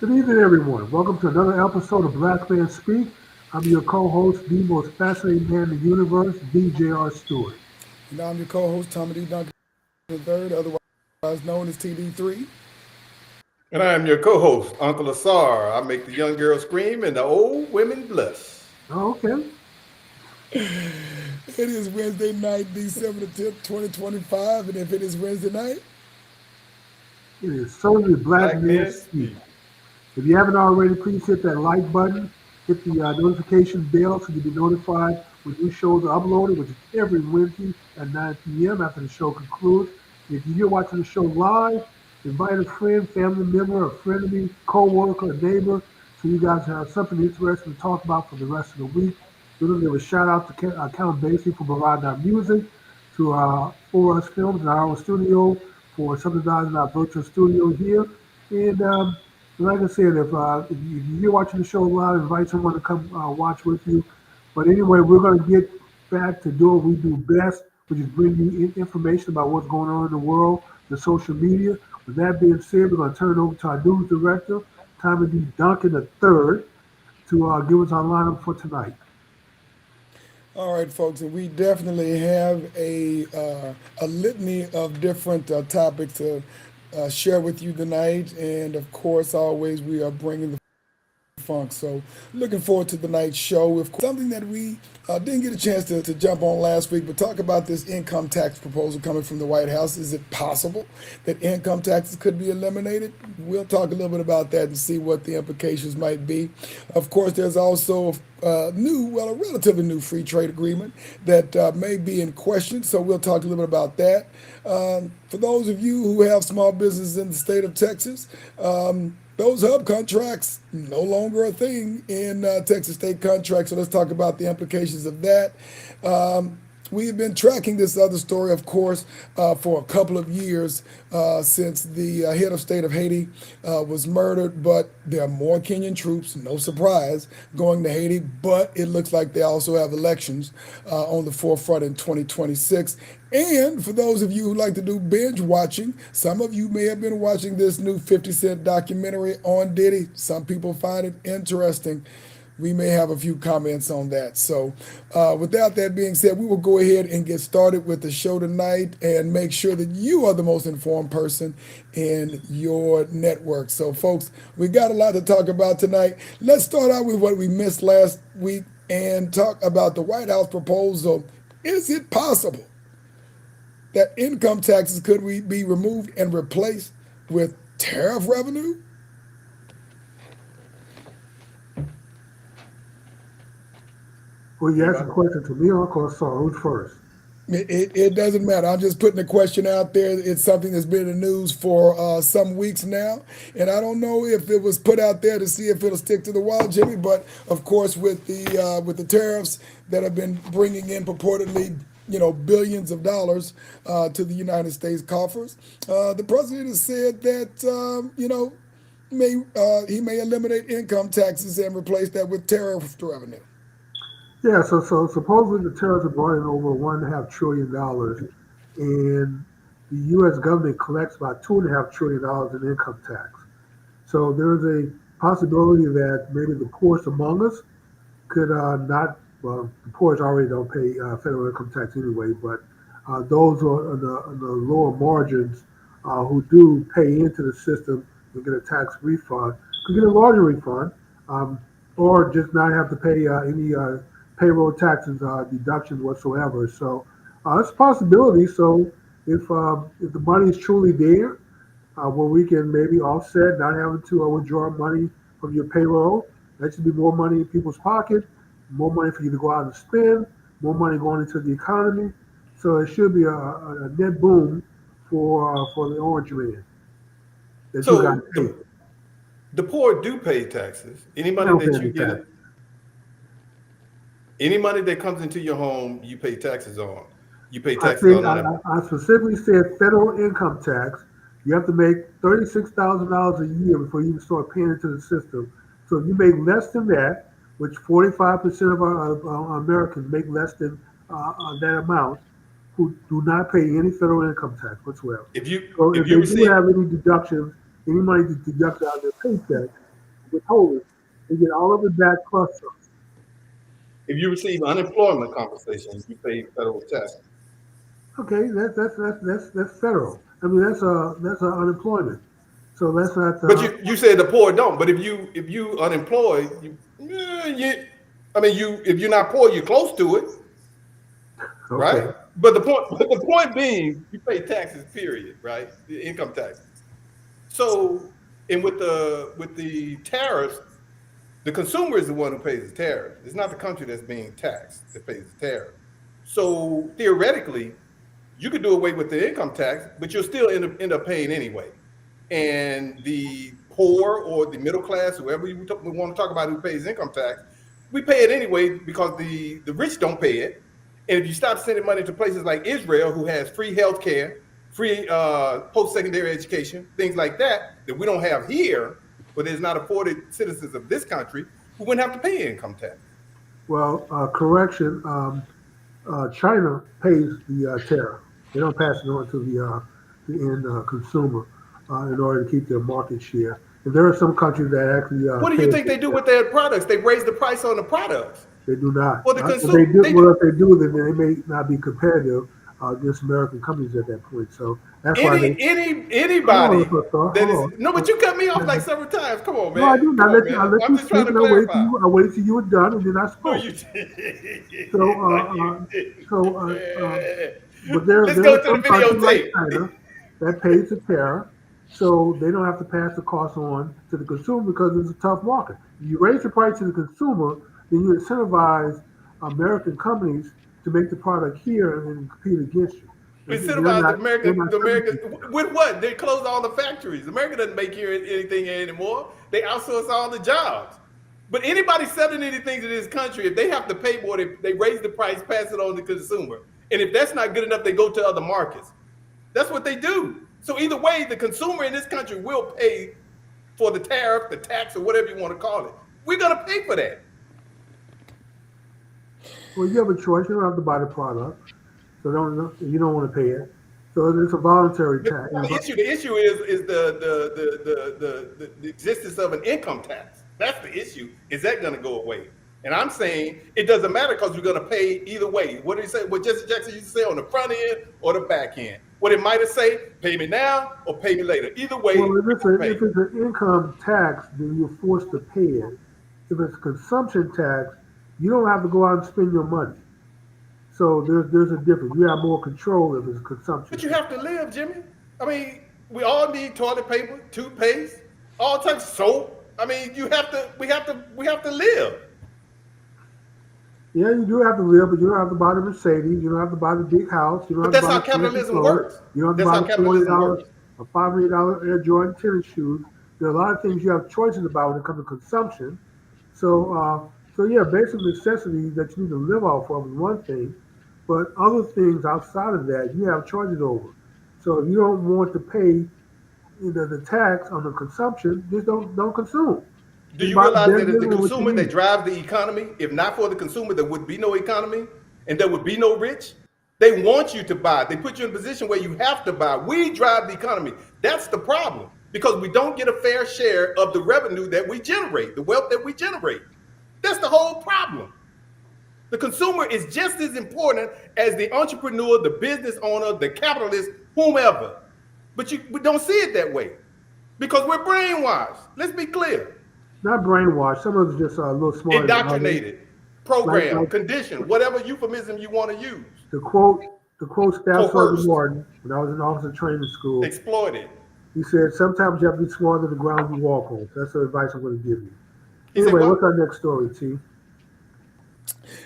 Good evening, everyone. Welcome to another episode of Black Man Speak. I'm your co-host, the most fascinating man in the universe, DJ.R. Stewart. And I'm your co-host, Tommy D. Duncan III, otherwise known as TD3. And I am your co-host, Uncle Asar. I make the young girls scream and the old women blush. Oh, okay. It is Wednesday night, December the 10th, 2025, and if it is Wednesday night, It is solely Black Black Man men Speak. speak. If you haven't already, please hit that like button, hit the notification bell so you'll be notified when new shows are uploaded, which is every Wednesday at 9 p.m. after the show concludes. If you're watching the show live, invite a friend, family member, a frenemy, co-worker, a neighbor, so you guys have something interesting to talk about for the rest of the week. We're going to give a shout out to Count Basie for providing our music, to For Us Films in our own studio, for subsidizing our virtual studio here. And like I said, if you're watching the show live, invite someone to come watch with you. But anyway, we're going to get back to doing what we do best, which is bring you information about what's going on in the world, the social media. With that being said, we're going to turn it over to our news director, Tommy D. Duncan III, to give us our lineup for tonight. all right, folks, and we definitely have a litany of different topics to share with you tonight. And of course, always we are bringing the funk. So looking forward to tonight's show. Of course, something that we didn't get a chance to jump on last week, but talk about this income tax proposal coming from the White House. Is it possible that income taxes could be eliminated? We'll talk a little bit about that and see what the implications might be. Of course, there's also a relatively new free trade agreement that may be in question. So we'll talk a little bit about that. For those of you who have small businesses in the state of Texas, those hub contracts no longer a thing in Texas state contracts. So let's talk about the implications of that. We've been tracking this other story, of course, for a couple of years since the head of state of Haiti was murdered. But there are more Kenyan troops, no surprise, going to Haiti. But it looks like they also have elections on the forefront in 2026. And for those of you who like to do binge watching, some of you may have been watching this new 50 Cent documentary on Diddy. Some people find it interesting. We may have a few comments on that. So without that being said, we will go ahead and get started with the show tonight and make sure that you are the most informed person in your network. So folks, we got a lot to talk about tonight. Let's start out with what we missed last week and talk about the White House proposal. Is it possible that income taxes could be removed and replaced with tariff revenue? Well, you asked a Anybody? question to me, Uncle Saul. Who's first? It doesn't matter. I'm just putting the question out there. It's something that's been in the news for some weeks now, and I don't know if it was put out there to see if it'll stick to the wall, Jimmy. But of course, with the tariffs that have been bringing in purportedly, billions of dollars to the United States coffers, the president has said that he may eliminate income taxes and replace that with tariff revenue. Yeah, so supposedly the tariffs are brought in over $1.5 trillion, and the U.S. government collects about $2.5 trillion in income tax. So there's a possibility that maybe the poorest among us could not. Well, the poorest already don't pay federal income tax anyway, but those who are on the lower margins who do pay into the system and get a tax refund could get a larger refund, um, or just not have to pay any payroll taxes deductions whatsoever. So it's a possibility. So if the money is truly there, where we can maybe offset not having to withdraw money from your payroll, that should be more money in people's pocket, more money for you to go out and spend, more money going into the economy. So it should be a net boom for the orange man that you got to So pay. the poor do pay taxes. They don't pay any tax. Any money that comes into your home, you pay taxes on. You pay I taxes think on that. I specifically said federal income tax. You have to make $36,000 a year before you can start paying into the system. So if you make less than that, which 45% of Americans make less than that amount, who do not pay any federal income tax whatsoever. If you So if if you they do receive have any deductions, any money deducted out of their paycheck, withholding, they get all of it back plus some. If you receive unemployment compensation, you pay federal tax. Okay, that's federal. I mean, that's unemployment. So that's not. But you said the poor don't. But if you unemployed, I mean, if you're not poor, you're close to it, Okay. right? But the point being, you pay taxes, period, right? The income tax. So, and with the tariffs, the consumer is the one who pays the tariff. It's not the country that's being taxed that pays the tariff. So theoretically, you could do away with the income tax, but you'll still end up paying anyway. And the poor or the middle class, whoever we want to talk about who pays income tax, we pay it anyway because the rich don't pay it. And if you stop sending money to places like Israel, who has free health care, free post-secondary education, things like that we don't have here, but is not afforded citizens of this country, who wouldn't have to pay income tax. Well, correction. China pays the tariff. They don't pass it on to the end consumer in order to keep their market share. And there are some countries that actually. What do you think they do with their products? They raise the price on the products. They do not. Well, the If consumer, they do, well, if they do, then they may not be competitive against American companies at that point. So that's why anybody Hold that on. is no, but you cut me off like several times. Come on, man. No, I didn't. Come I on, let you. I man. let I'm you just speak, trying to and I waited till clarify. I waited till you were done, and then I No, spoke. you did. So, No, you did. but there Let's are go to the some countries like videotape. China that pays the tariff, so they don't have to pass the cost on to the consumer because it's a tough market. If you raise the price to the consumer, then you incentivize American companies to make the product here and compete against you. They're Incentivize not. They're not The competing. American with what? They closed all the factories. America doesn't make here anything anymore. They outsource all the jobs. But anybody selling anything to this country, if they have to pay more, they raise the price, pass it on to the consumer. And if that's not good enough, they go to other markets. That's what they do. So either way, the consumer in this country will pay for the tariff, the tax, or whatever you want to call it. We're gonna pay for that. Well, you have a choice. You don't have to buy the product, so you don't want to pay it. So it's a voluntary tax. The issue is the existence of an income tax. That's the issue. Is that going to go away? And I'm saying it doesn't matter because we're going to pay either way. What did he say? What Jesse Jackson used to say, on the front end or the back end? What it might have say, pay me now or pay me later. Either way, Well, if it's an income tax, then you're forced to pay it. If it's a consumption tax, you don't have to go out and spend your money. So there's a difference. You have more control if it's consumption. But you have to live, Jimmy. I mean, we all need toilet paper, toothpaste, all types of soap. I mean, we have to live. Yeah, you do have to live, but you don't have to buy the Mercedes. You don't have to buy the big house. You don't But have that's to how buy the fancy capitalism clothes. works. You don't have That's to how buy the $40 capitalism works. or $500 Air Jordan tennis shoes. There are a lot of things you have choices about when it comes to consumption. So yeah, basic necessities that you need to live off of is one thing, but other things outside of that you have choices over. So if you don't want to pay the tax on the consumption, just don't consume. Do Just you buy realize bare that it's the minimum what you consumer that need. drives the economy? If not for the consumer, there would be no economy and there would be no rich. They want you to buy. They put you in a position where you have to buy. We drive the economy. That's the problem because we don't get a fair share of the revenue that we generate, the wealth that we generate. That's the whole problem. The consumer is just as important as the entrepreneur, the business owner, the capitalist, whomever. But we don't see it that way because we're brainwashed. Let's be clear. Not brainwashed. Some of it's just a little smarter than others. Indoctrinated, programmed, Like conditioned, whatever euphemism you want to use. to quote Staff Sergeant Coerced, Martin when I was in officer training school. exploited. He said, "Sometimes you have to be smarter than the ground you walk on." That's the advice I'm going to give you. He said, Anyway, what? what's our next story, T?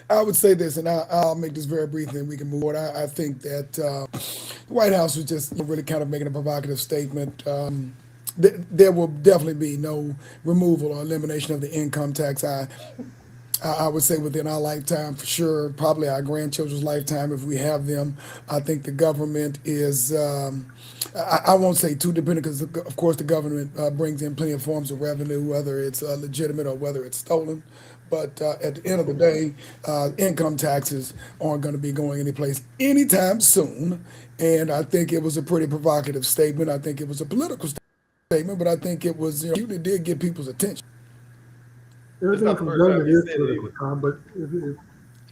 I would say this, and I'll make this very brief, and we can move on. I think that the White House was just really kind of making a provocative statement. There will definitely be no removal or elimination of the income tax. I would say within our lifetime, for sure, probably our grandchildren's lifetime if we have them. I think the government is, I won't say too dependent because, of course, the government brings in plenty of forms of revenue, whether it's legitimate or whether it's stolen. But at the end of the day, income taxes aren't going to be going anyplace anytime soon. And I think it was a pretty provocative statement. I think it was a political statement, but I think it was, it did get people's attention. It's Everything not the from first time government you is said it political, either. Tom, but it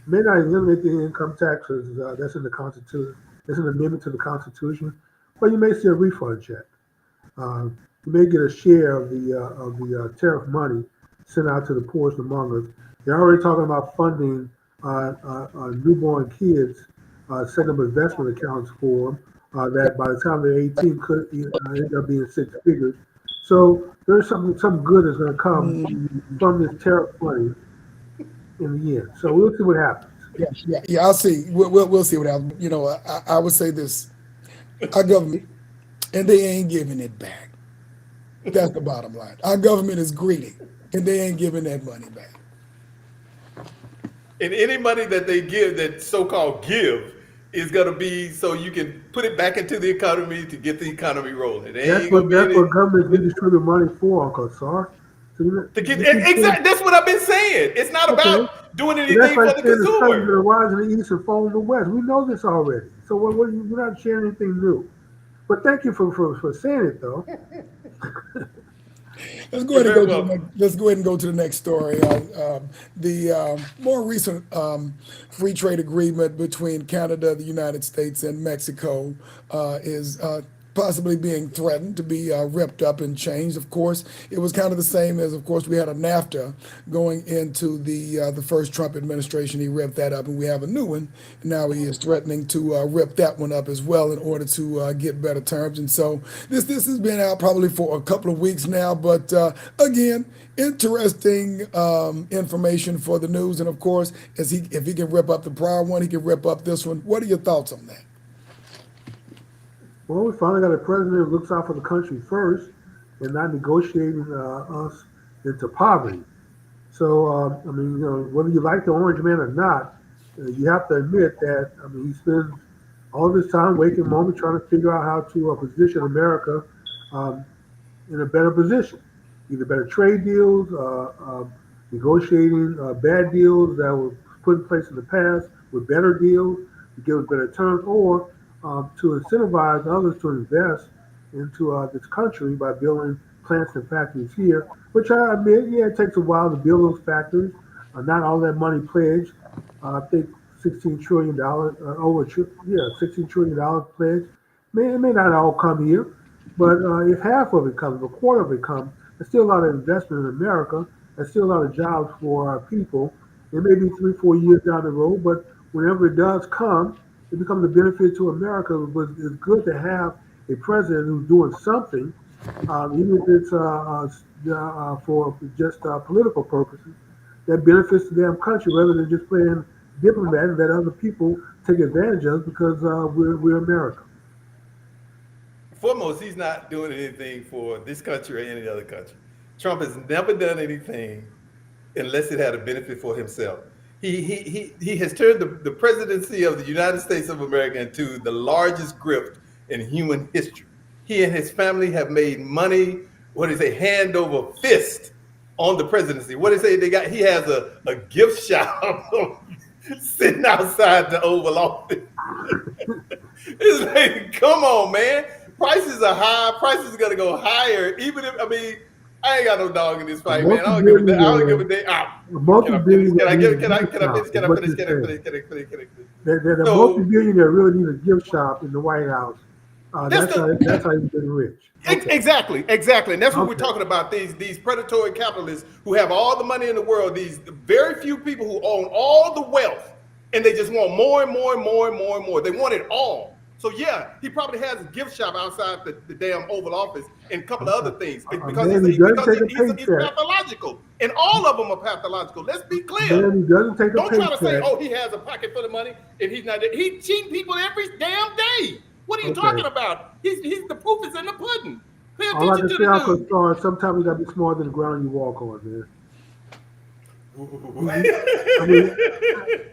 may not eliminate the income taxes. That's in the Constitution. It's an amendment to the Constitution, but you may see a refund check. Uh, you may get a share of the tariff money sent out to the poorest among us. They're already talking about funding newborn kids, setting up investment accounts for them. That by the time they're 18 could end up being six figures. So there's some good that's going to come from this tariff money in the end. So we'll see what happens. Yeah. I'll see. We'll see what happens. You know, I would say this: our government, and they ain't giving it back. That's the bottom line. Our government is greedy, and they ain't giving that money back. And any money that they give, that so-called give, is gonna be so you can put it back into the economy to get the economy rolling. There ain't gonna be That's any what governments redistribute money for, Uncle Sar. So to get you keep saying, exactly. That's what I've been saying. It's not okay, about doing but that's anything like for the saying the sun's going consumer. to rise in the east and fall in the west. We know this already. So you're not sharing anything new. But thank you for saying it, though. Let's go You're ahead and very go to the welcome. next. Let's go ahead and go to the next story. The more recent free trade agreement between Canada, the United States, and Mexico is possibly being threatened to be ripped up and changed. Of course, it was kind of the same as, of course, we had a NAFTA going into the first Trump administration. He ripped that up, and we have a new one. Now he is threatening to rip that one up as well in order to get better terms. And so this has been out probably for a couple of weeks now, but again, interesting information for the news. And of course, if he can rip up the prior one, he can rip up this one. What are your thoughts on that? Well, we finally got a president who looks out for the country first and not negotiating us into poverty. So, I mean, whether you like the orange man or not, you have to admit that, I mean, he spends all this time waking moment trying to figure out how to position America um, in a better position, either better trade deals, negotiating bad deals that were put in place in the past with better deals to give us better terms, or to incentivize others to invest into this country by building plants and factories here. Which I admit, yeah, it takes a while to build those factories. Not all that money pledged. I think $16 trillion, yeah, $16 trillion pledged. It may not all come here, but if half of it comes, a quarter of it comes, there's still a lot of investment in America. There's still a lot of jobs for our people. It may be 3, 4 years down the road, but whenever it does come, it becomes a benefit to America. But it's good to have a president who's doing something, even if it's for just political purposes, that benefits the damn country rather than just playing diplomat that other people take advantage of because we're America. Foremost, he's not doing anything for this country or any other country. Trump has never done anything unless it had a benefit for himself. He has turned the presidency of the United States of America into the largest grift in human history. He and his family have made money, what is a hand over fist on the presidency. What is it they got? He has a gift shop sitting outside the Oval Office. It's like, come on, man. Prices are high. Prices are gonna go higher. Even if I ain't got no dog in this A fight, man. I don't give a multi-billionaire, damn. a Can I finish? multi-billionaire Can I needs get? a gift Can I finish? shop, Can is I what finish? you're Can I saying. finish? Can I finish? Can I finish? That a So multi-billionaire really needs a gift shop in the White House. that's That's the how you've been rich. Okay, exactly, and that's what we're okay. talking about. These predatory capitalists who have all the money in the world. These very few people who own all the wealth, and they just want more and more and more and more and more. They want it all. So yeah, he probably has a gift shop outside the damn Oval Office and a couple of A, other things a because man who doesn't because take a he's paycheck, pathological, and all of them are pathological. Let's be a clear. man who doesn't take a Don't try to say, paycheck. oh, he has a pocket full of money and he's not. He's cheating people every damn day. What are you Okay. talking about? He's the proof is in the pudding. Pay All I attention can to say, the Uncle dude. Star, sometimes you gotta be smarter than the ground you walk on, man. I mean,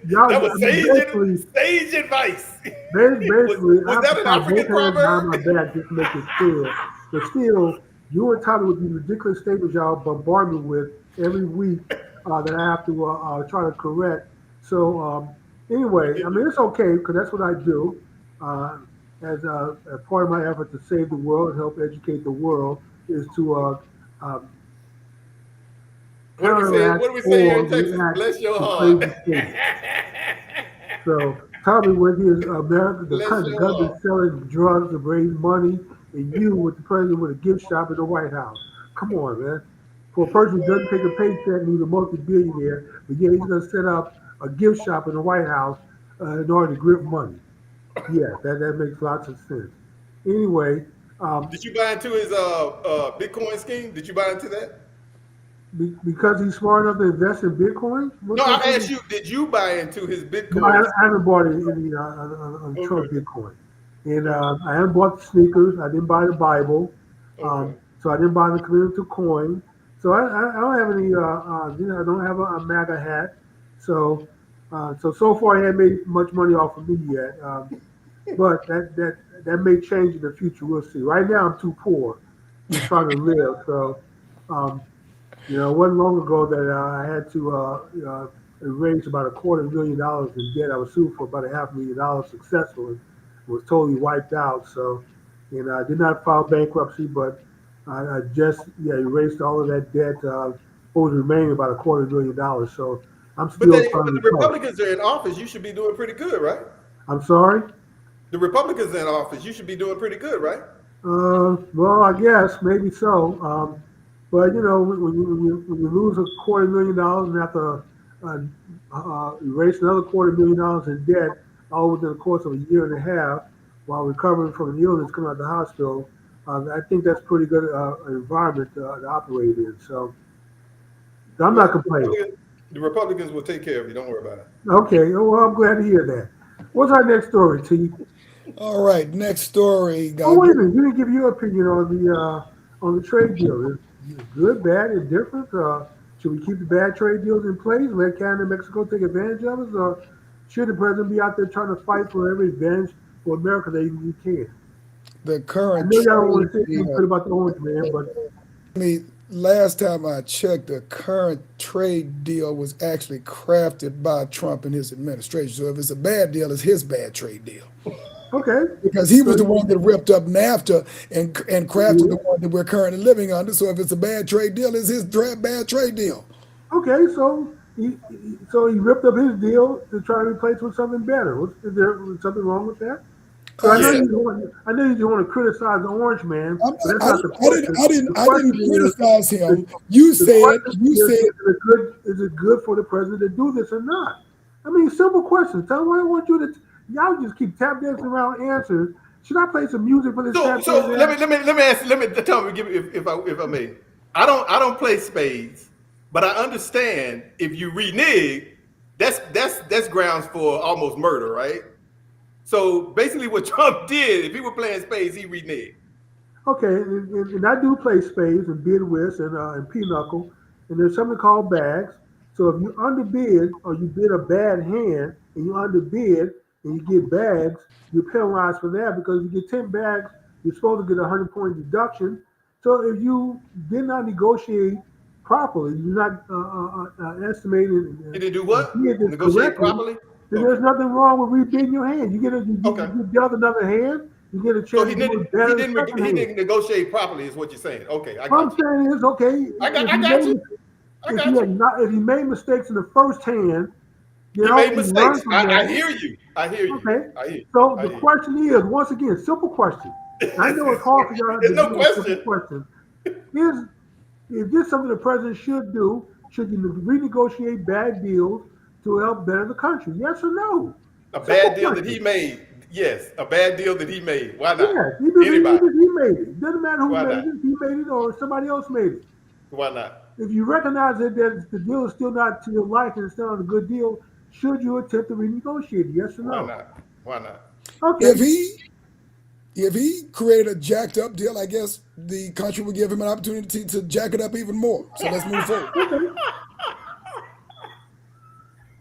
y'all. That was I mean, sage advice. basically, I Was have to that an tie both African hands behind proverb? my back just to make it fair. But still, you and Tommy with these ridiculous statements y'all bombard me with every week that I have to try to correct. So anyway, I mean, it's okay because that's what I do uh, as a part of my effort to save the world and help educate the world is to um, counteract What do we say here or in Texas? react Bless your to heart. crazy things. So tell me when his America, Bless the your government heart. selling drugs to raise money, and you with the president with a gift shop in the White House. Come on, man. For a person who doesn't take a paycheck and he's a multi-billionaire, but yeah, he's going to set up a gift shop in the White House in order to grip money. Yeah, that makes lots of sense. Anyway, um, Did you buy into his Bitcoin scheme? Did you buy into that? because he's smart enough to invest in Bitcoin, No, what's I that? asked you, did you buy into his No, Bitcoin I scheme? haven't bought any Trump Okay. Bitcoin, and I haven't bought the sneakers. I didn't buy the Bible, Okay. so I didn't buy the community coin. So I don't have any. I don't have a MAGA hat. So so far, he hasn't made much money off of me yet. But that may change in the future. We'll see. Right now, I'm too poor, just trying to live. So. Um, it wasn't long ago that I had to raise about $250,000 in debt. I was sued for about $500,000 successfully. Was totally wiped out. So, I did not file bankruptcy, but I just erased all of that debt. What was remaining about $250,000. So I'm still trying But to the recover. Republicans are in office. You should be doing pretty good, right? I'm sorry. The Republicans are in office. You should be doing pretty good, right? Well, I guess maybe so. But when you lose $250,000 and have to erase another $250,000 in debt all within the course of a year and a half while recovering from an illness coming out of the hospital, I think that's pretty good environment to operate in. So I'm not Well, complaining. the Republicans will take care of you. Don't worry about it. Okay, well, I'm glad to hear that. What's our next story, T? All right, next story. Oh, wait a minute. You didn't give your opinion on the trade deal. Is it good, bad, indifferent? Should we keep the bad trade deals in place, let Canada and Mexico take advantage of us, or should the president be out there trying to fight for every advantage for America that he can? The I current know y'all don't want trade to say anything deal. good about the orange man, but Last time I checked, the current trade deal was actually crafted by Trump and his administration. So if it's a bad deal, it's his bad trade deal. okay. Because he was So the one that ripped up NAFTA and crafted yeah, the one that we're currently living under. So if it's a bad trade deal, it's his bad trade deal. okay. So he ripped up his deal to try to replace with something better. Is there something wrong with that? So I know Yeah. I know you want to criticize the orange man, I'm but not, that's not the question. The I didn't question is, criticize the, him. You the said, question you is, said, is it good for the president to do this or not? I mean, simple questions. Tell me, I want you to, y'all just keep tap dancing around answers. Should I play some music for this tap dance? So let me ask. Let me tell me if I may. I don't play spades, but I understand if you renege, that's grounds for almost murder, right? So basically, what Trump did, if he were playing spades, he reneged. Okay, and I do play spades and bid whist and pinochle, and there's something called bags. So if you underbid or you bid a bad hand and you underbid and you get bags, you're penalized for that because if you get 10 bags, you're supposed to get a 100-point deduction. So if you did not negotiate properly, you're not estimating He didn't do and what? did this Negotiate correctly, properly. then Okay. there's nothing wrong with rebidding your hand. You Okay. get dealt another hand, you get a So chance to do it he better the didn't second he hand. didn't negotiate properly, is what you're saying. Okay, I What I'm got you. saying is, okay, I got you. I got you. if he made mistakes in the first hand, He made he learned mistakes. from I that. hear you. I hear you. Okay. I hear you. So I the hear you. question is, once again, simple question. I know it's hard for y'all to There's no do a simple question. question. Is is this something the president should do? Should you renegotiate bad deals to help better the country? Yes or no? A Simple bad deal that he question. made. Yes, a bad deal that he made. Why not? Yes, Anybody. he made it. Doesn't matter who Why made not? it. He made it or somebody else made it. Why not? If you recognize that the deal is still not to your liking and it's still not a good deal, should you attempt to renegotiate it? Yes or Why no? not? Why not? Okay. if he if he created a jacked up deal, I guess the country would give him an opportunity to jack it up even more. So let's move forward. Okay.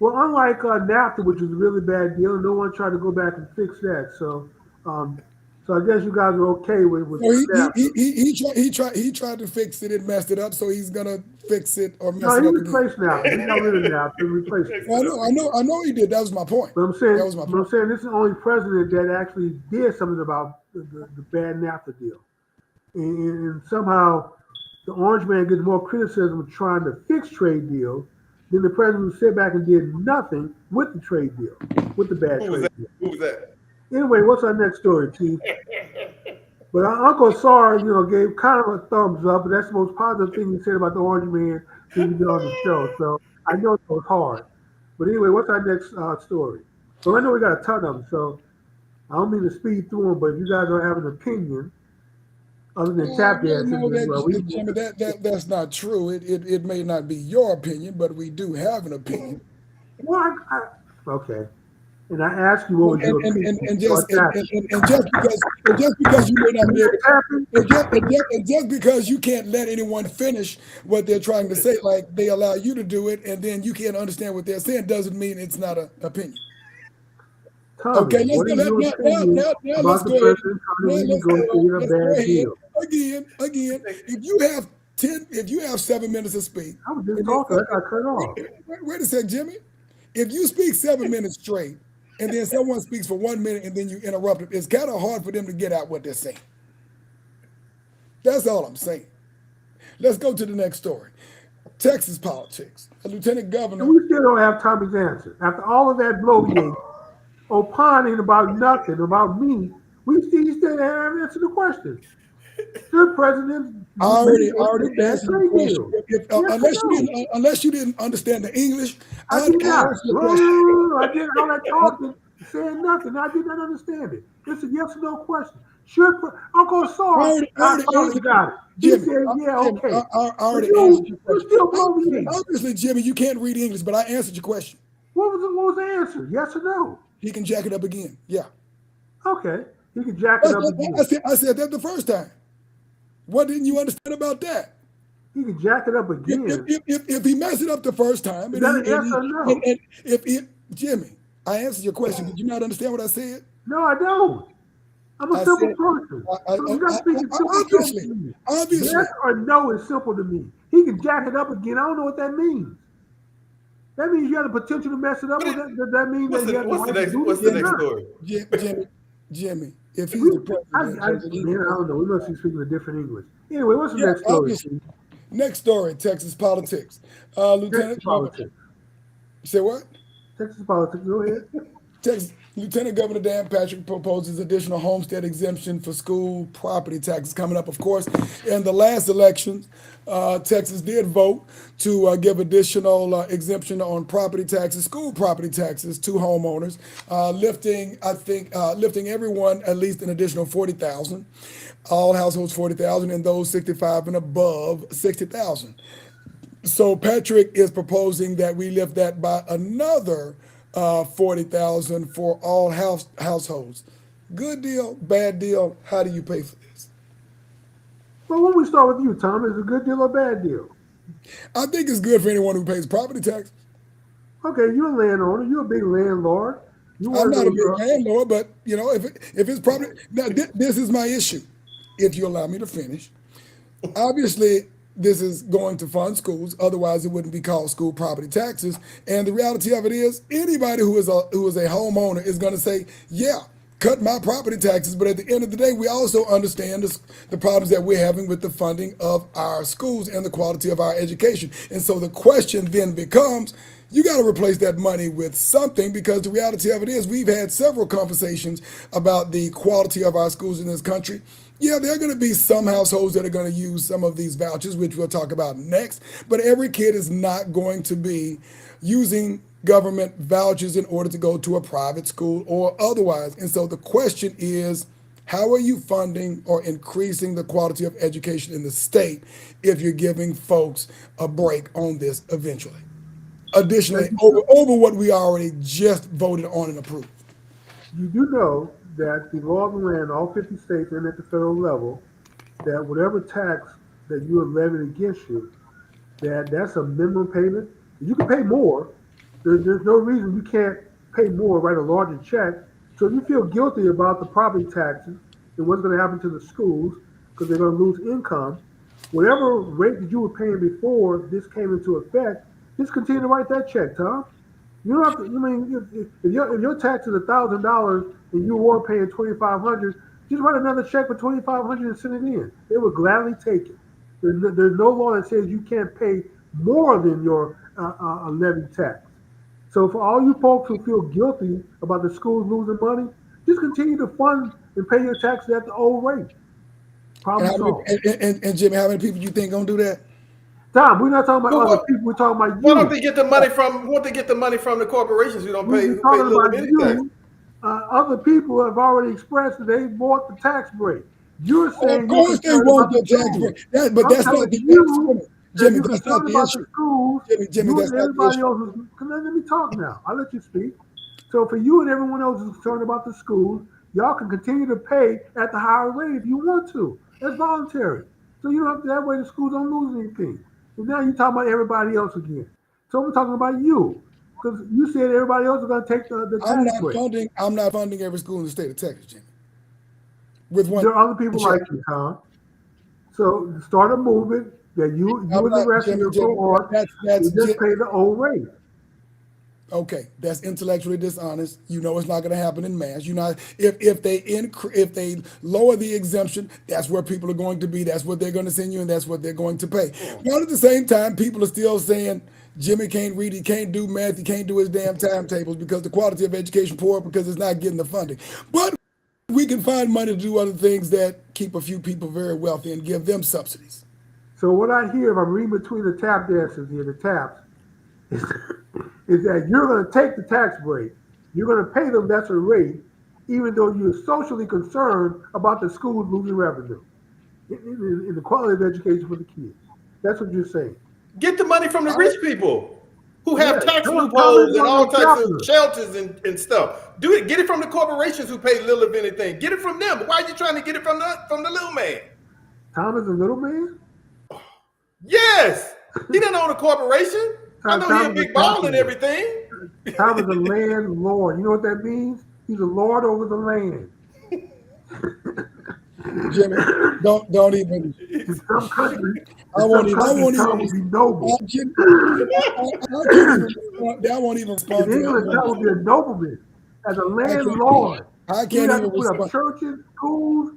Well, unlike NAFTA, which was a really bad deal, no one tried to go back and fix that. Um, so I guess you guys are okay with So NAFTA. he tried to fix it and messed it up. So he's gonna fix it or No, mess he it up again. replaced NAFTA. He got rid of NAFTA and replaced it. Well, I know he did. That was my point. But That was my point. this is the only president that actually did something about the bad NAFTA deal. And somehow the orange man gets more criticism of trying to fix trade deals than the president who sat back and did nothing with the trade deal, with the bad Who was that? trade deal. Who was that? Anyway, what's our next story, Chief? But our Uncle Sar, gave kind of a thumbs up, and that's the most positive thing he said about the orange man since he's been on the show. So I know it was hard. But anyway, what's our next story? Well, I know we got a ton of them, so I don't mean to speed through them, but if you guys don't have an opinion other than tap No, dancing, no, then well, we Jimmy, that's not true. It may not be your opinion, but we do have an opinion. well, okay. And I asked you what was your opinion. And So I just tapped you. and just because you may not You be able hear tapping? and just because you can't let anyone finish what they're trying to say, like they allow you to do it, and then you can't understand what they're saying, doesn't mean it's not an opinion. Tommy, Okay, let's what go. is your opinion Now let's about the go ahead. president Now trying to let's go. renegotiate a Let's go bad ahead deal? again. If you have 7 minutes to speak, I was just and then talking. I got cut off. wait a second, Jimmy. If you speak 7 minutes straight, and then someone speaks for 1 minute, and then you interrupt it, it's kind of hard for them to get out what they're saying. That's all I'm saying. Let's go to the next story. Texas politics. A lieutenant And governor. we still don't have Tommy's answer. After all of that bloviating, opining about nothing, about me, we still haven't answered the question. Should presidents I already renegotiate bad answered your trade question. deals? Yes or no? Unless you didn't understand the English, I I did not. answered your question. I did all that talking, saying nothing. I did not understand it. It's a yes or no question. Uncle Saul, I I already finally answered, got it. He Jimmy. said, yeah, Jimmy, okay. I But already answered your you question. still bloviating. Obviously, Jimmy, you can't read English, but I answered your question. What was the answer? Yes or no? He can jack it up again. Yeah. Okay. He can jack it up again. I said that the first time. What didn't you understand about that? He can jack it up again. If he messed it up the first time, Is that a yes or no? and if Jimmy, I answered your question. Did you not understand what I said? No, I don't. I'm a I simple said, person. So you're not speaking simple terms to me. obviously. Yes or no is simple to me. He can jack it up again. I don't know what that means. That means you have the potential to mess it up. Does that mean that he has the right to do What's it? the next story? Jimmy, if he's the president, I don't know. We must be speaking a different English. Anyway, what's the next story? obviously. Next story, Texas politics. Texas Lieutenant politics. You say what? Texas politics. Go ahead. Texas Lieutenant Governor Dan Patrick proposes additional homestead exemption for school property taxes coming up. Of course, in the last election, Texas did vote to give additional exemption on property taxes, school property taxes to homeowners, lifting everyone at least an additional 40,000. All households 40,000, and those 65 and above 60,000. So Patrick is proposing that we lift that by another 40,000 for all households. Good deal, bad deal. How do you pay for this? Well, when we start with you, Tom, is it a good deal or bad deal? I think it's good for anyone who pays property tax. Okay, you're a landowner. You're a big landlord. I'm not a big landlord, but if it's property, now this is my issue. If you allow me to finish, obviously this is going to fund schools. Otherwise, it wouldn't be called school property taxes. And the reality of it is, anybody who is a homeowner is going to say, "Yeah, cut my property taxes." But at the end of the day, we also understand the problems that we're having with the funding of our schools and the quality of our education. And so the question then becomes, you got to replace that money with something, because the reality of it is we've had several conversations about the quality of our schools in this country. Yeah, there are going to be some households that are going to use some of these vouchers, which we'll talk about next, but every kid is not going to be using government vouchers in order to go to a private school or otherwise. And so the question is, how are you funding or increasing the quality of education in the state if you're giving folks a break on this eventually? Additionally, over what we already just voted on and approved. You do know that the law of the land, all 50 states and at the federal level, that whatever tax that you are levied against you, that's a minimum payment. You can pay more. There's no reason you can't pay more, write a larger check. So if you feel guilty about the property taxes and what's going to happen to the schools because they're going to lose income, whatever rate that you were paying before this came into effect, just continue to write that check, Tom. You don't have to. I mean, if your tax is $1,000 and you were paying $2,500, just write another check for $2,500 and send it in. They would gladly take it. There's no law that says you can't pay more than your levy tax. So for all you folks who feel guilty about the schools losing money, just continue to fund and pay your taxes at the old rate. And, Problem how many, solved. and Jimmy, how many people you think gonna do that? Tom, we're not talking about But other what, people. We're talking about why don't you. they get the money from? Won't they get the money from the corporations We're who pay talking little about bitty tax? you. Other people have already expressed that they want the tax break. You're Of saying you're course they concerned want about the the tax schools. break. But I'm that's not telling the you that Jimmy. you're That's not concerned the about the issue. schools. Jimmy, You that's and not the everybody issue. else is. Let me talk now. I'll let you speak. So for you and everyone else who's concerned about the schools, y'all can continue to pay at the higher rate if you want to. That's voluntary. So you don't have to, that way the schools don't lose anything. And now you're talking about everybody else again. So we're talking about you. Because you said everybody else is going to take the tax break. I'm not funding every school in the state of Texas, Jimmy. With one There are other people check. like you, Tom. So start a movement that you I'm and the not rest of Jimmy. your Jimmy. cohort That's will just pay the old rate. okay. That's intellectually dishonest. You know it's not going to happen in mass. You know if they lower the exemption, that's where people are going to be. That's what they're going to send you, and that's what they're going to pay. But at the same time, people are still saying Jimmy can't read, he can't do math, he can't do his damn timetables because the quality of education poor because it's not getting the funding. But we can find money to do other things that keep a few people very wealthy and give them subsidies. So what I hear, if I'm reading between the tap dances here, the taps, is, is that you're going to take the tax break. You're going to pay them lesser rate, even though you're socially concerned about the schools losing revenue in the quality of education for the kids. That's what you're saying. Get the money from the rich people who Yeah, have tax tell me loopholes and about all those types of chapters. shelters and stuff. Do it. Get it from the corporations who pay little of anything. Get it from them. Why are you trying to get it from the little man? Tom is a little man. Yes, he doesn't own a corporation. I know he a Tom is big a ball and capitalist. everything. Tom is a landlord. You know what that means? He's a lord over the land. Jimmy, don't even. In some countries, I won't even. I won't Tom even. will be noble. Jimmy, I can't even. I won't even respond In to that England, Tom will one. be a nobleman. As a I can't. landlord, I he would can't have to even put up respond. churches, schools.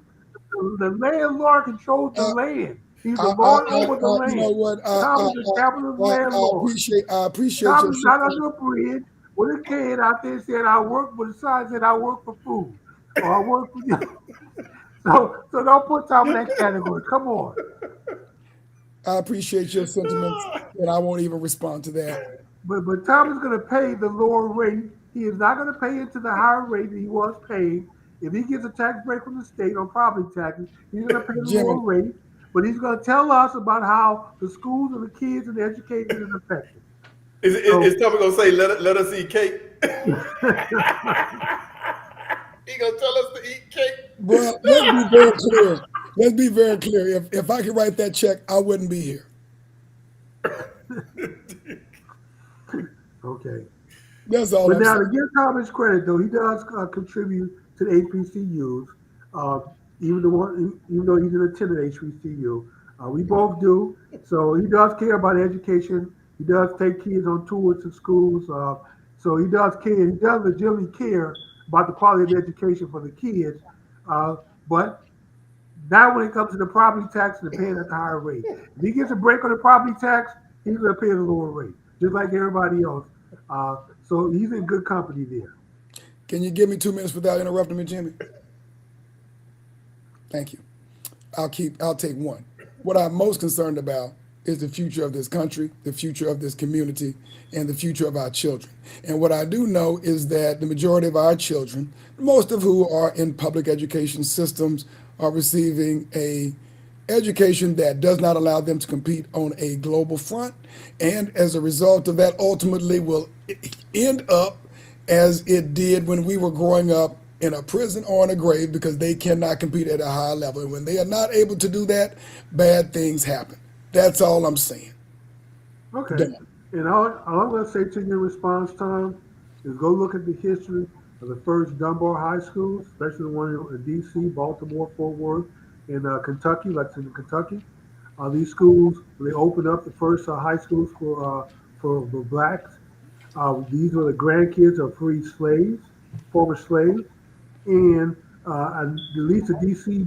The landlord controls the Uh, land. He's the lord over the you know land. what? Tom is a capitalist landlord. I appreciate Tom your is not sentiment. under a bridge with a kid out there saying, I work, with a sign said, I work for food. Or I work for you. So don't put Tom in that category. Come on. I appreciate your sentiments, and I won't even respond to that. But Tom is going to pay the lower rate. He is not going to pay into the higher rate that he was paying. If he gets a tax break from the state on property taxes, he's going to pay the Jimmy, lower rate. But he's going to tell us about how the schools and the kids and the education is affected. So Is Tommy gonna say let us eat cake? He gonna tell us to eat cake. well, let's be very clear. Let's be very clear. If I could write that check, I wouldn't be here. okay. That's all But I'm now saying. to give Tom his credit, though, he does contribute to the HBCUs. Uh, even though he's an attendant HBCU, we both do. So he does care about education. He does take kids on tours to schools. So he does care. He does legitimately care about the quality of education for the kids. But now when it comes to the property tax and paying at the higher rate, if he gets a break on the property tax, he's going to pay the lower rate, just like everybody else. So he's in good company there. Can you give me 2 minutes without interrupting me, Jimmy? Thank you. I'll take one. What I'm most concerned about is the future of this country, the future of this community, and the future of our children. And what I do know is that the majority of our children, most of who are in public education systems, are receiving a education that does not allow them to compete on a global front. And as a result of that, ultimately will end up as it did when we were growing up in a prison or in a grave because they cannot compete at a high level. And when they are not able to do that, bad things happen. That's all I'm saying. Okay. Done. And all I'm going to say to your response, Tom, is go look at the history of the first Dunbar high schools, especially the one in D.C., Baltimore, Fort Worth, and Kentucky, Lexington, Kentucky. These schools, they opened up the first high schools for blacks. These were the grandkids of free slaves, former slaves, and at least the D.C.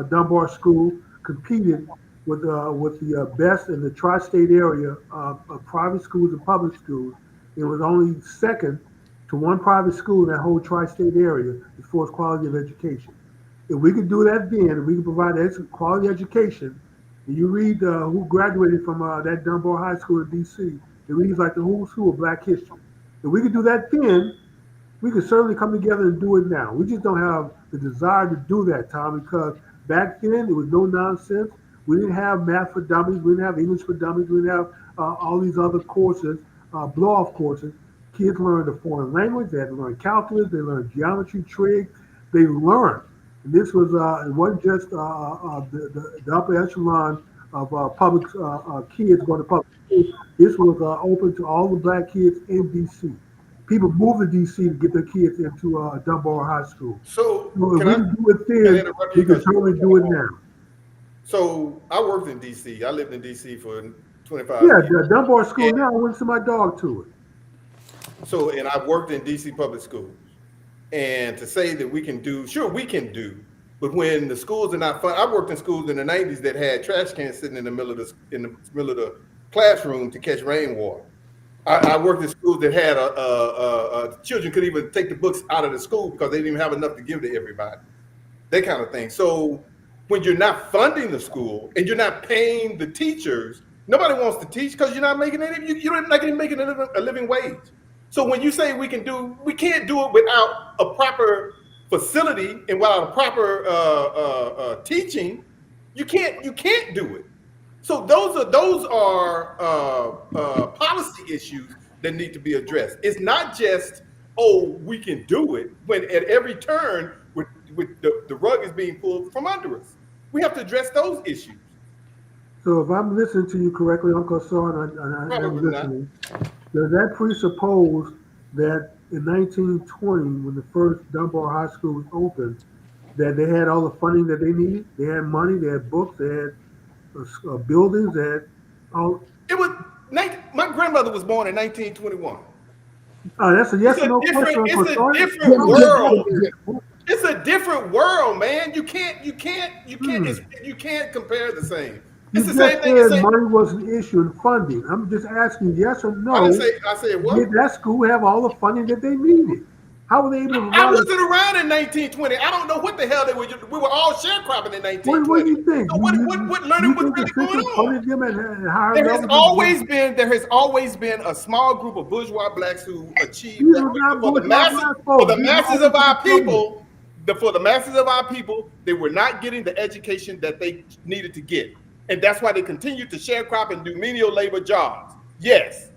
Dunbar School competed with the best in the tri-state area of private schools and public schools. It was only second to one private school in that whole tri-state area as far as quality of education. If we could do that then, if we could provide quality education, and you read who graduated from that Dunbar High School in D.C., it reads like the who's who of Black history. If we could do that then, we could certainly come together and do it now. We just don't have the desire to do that, Tom, because back then it was no nonsense. We didn't have math for dummies. We didn't have English for dummies. We didn't have all these other courses, blow-off courses. Kids learned a foreign language. They had to learn calculus. They learned geometry, trig. They learned. And this was it wasn't just the upper echelon of public kids going to public school. This was open to all the Black kids in D.C. People moved to D.C. to get their kids into Dunbar High School. So if we can do it then, we can certainly do it now. So I worked in D.C. I lived in D.C. for 25 years. Yeah, the Dunbar School now, I went to my dog to it. So, and I worked in D.C. public schools. And to say that we can do, sure, we can do, but when the schools are not fun, I worked in schools in the 90s that had trash cans sitting in the middle of the classroom to catch rainwater. I worked in schools that had children could even take the books out of the school because they didn't even have enough to give to everybody. That kind of thing. So when you're not funding the school and you're not paying the teachers, nobody wants to teach because you're not making any. You're not even making a living wage. So when you say we can't do it without a proper facility and without a proper teaching, you can't do it. So those are policy issues that need to be addressed. It's not just, we can do it, when at every turn with the rug is being pulled from under us. We have to address those issues. So if I'm listening to you correctly, Uncle Son, and I'm listening, does that presuppose that in 1920, when the first Dunbar High School was opened, that they had all the funding that they needed? They had money, they had books, they had buildings, they had all. It was, my grandmother was born in 1921. That's a yes or no question. It's a different world. It's a different world, man. You can't compare the same. It's the same thing. Money was an issue in funding. I'm just asking yes or no. I said what? Did that school have all the funding that they needed? How were they able to provide? I wasn't around in 1920. I don't know what the hell they were. We were all sharecropping in 1920. What do you think? So what learning was really going on? There has always been a small group of bourgeois blacks who achieved for the masses of our people. For the masses of our people, they were not getting the education that they needed to get. And that's why they continue to sharecrop and do menial labor jobs. Yes.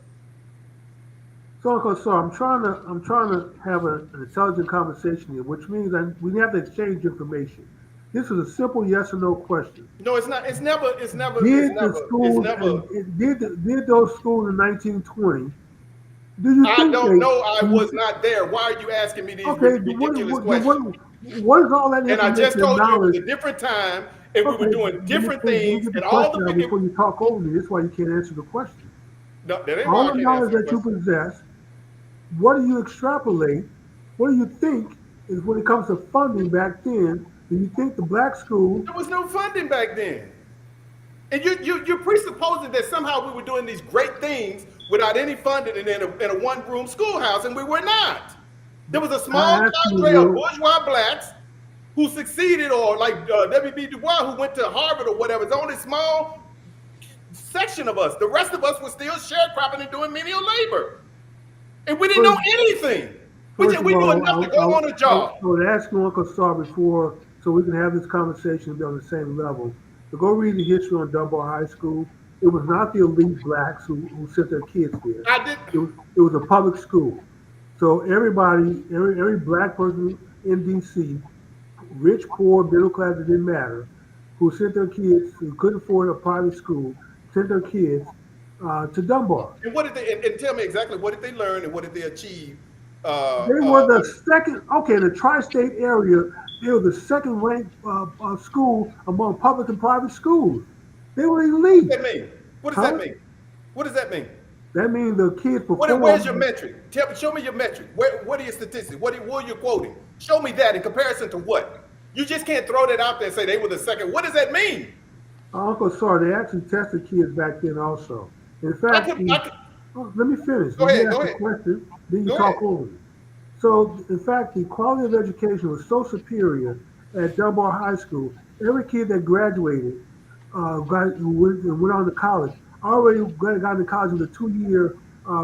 So I'm trying to have an intelligent conversation here, which means that we have to exchange information. This is a simple yes or no question. No, it's not. It's never. Did those schools in 1920? Do you think I don't know. I was not there. Why are you asking me these ridiculous questions? What is all that? And I just told you it was a different time, and we were doing different things, and all the before you talk over me. That's why you can't answer the question. No, that ain't all the knowledge that you possess. What do you extrapolate? What do you think is when it comes to funding back then? Do you think the black school? There was no funding back then, and you're presupposing that somehow we were doing these great things without any funding and in a one-room schoolhouse, and we were not. There was a small cadre of bourgeois blacks who succeeded, or like W.B. Du Bois, who went to Harvard or whatever. It's only a small section of us. The rest of us were still sharecropping and doing menial labor. And we didn't know anything. We knew enough to go on a job. I would ask you, Uncle Star, before, so we can have this conversation and be on the same level. To go read the history on Dunbar High School. It was not the elite blacks who sent their kids there. It was a public school. So every black person in D.C., rich, poor, middle class, it didn't matter, who sent their kids, who couldn't afford a private school, sent their kids to Dunbar. And what did they? And tell me exactly what did they learn and what did they achieve? They were the second. Okay, in the tri-state area, they were the second-ranked school among public and private schools. They were elite. What does that mean? What does that mean? What does that mean? That means the kids perform. Where's your metric? Show me your metric. What are your statistics? What are you quoting? Show me that in comparison to what? You just can't throw that out there and say they were the second. What does that mean? Uncle Sar, they actually tested kids back then also. In fact, I could let me finish. go You ahead, asked go the ahead, question, then you go talk ahead. over me. So, in fact, the quality of education was so superior at Dunbar High School. Every kid that graduated, went on to college, already got into college with a 2 year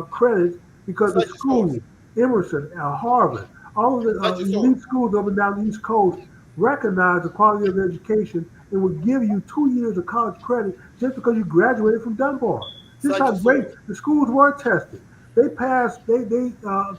credit because the Cite your source. school, Emerson, Harvard, all of the Cite your source. elite schools up and down the East Coast recognize the quality of education and would give you 2 years of college credit just because you graduated from Dunbar. This is Cite how your great source. the schools were tested. They passed. They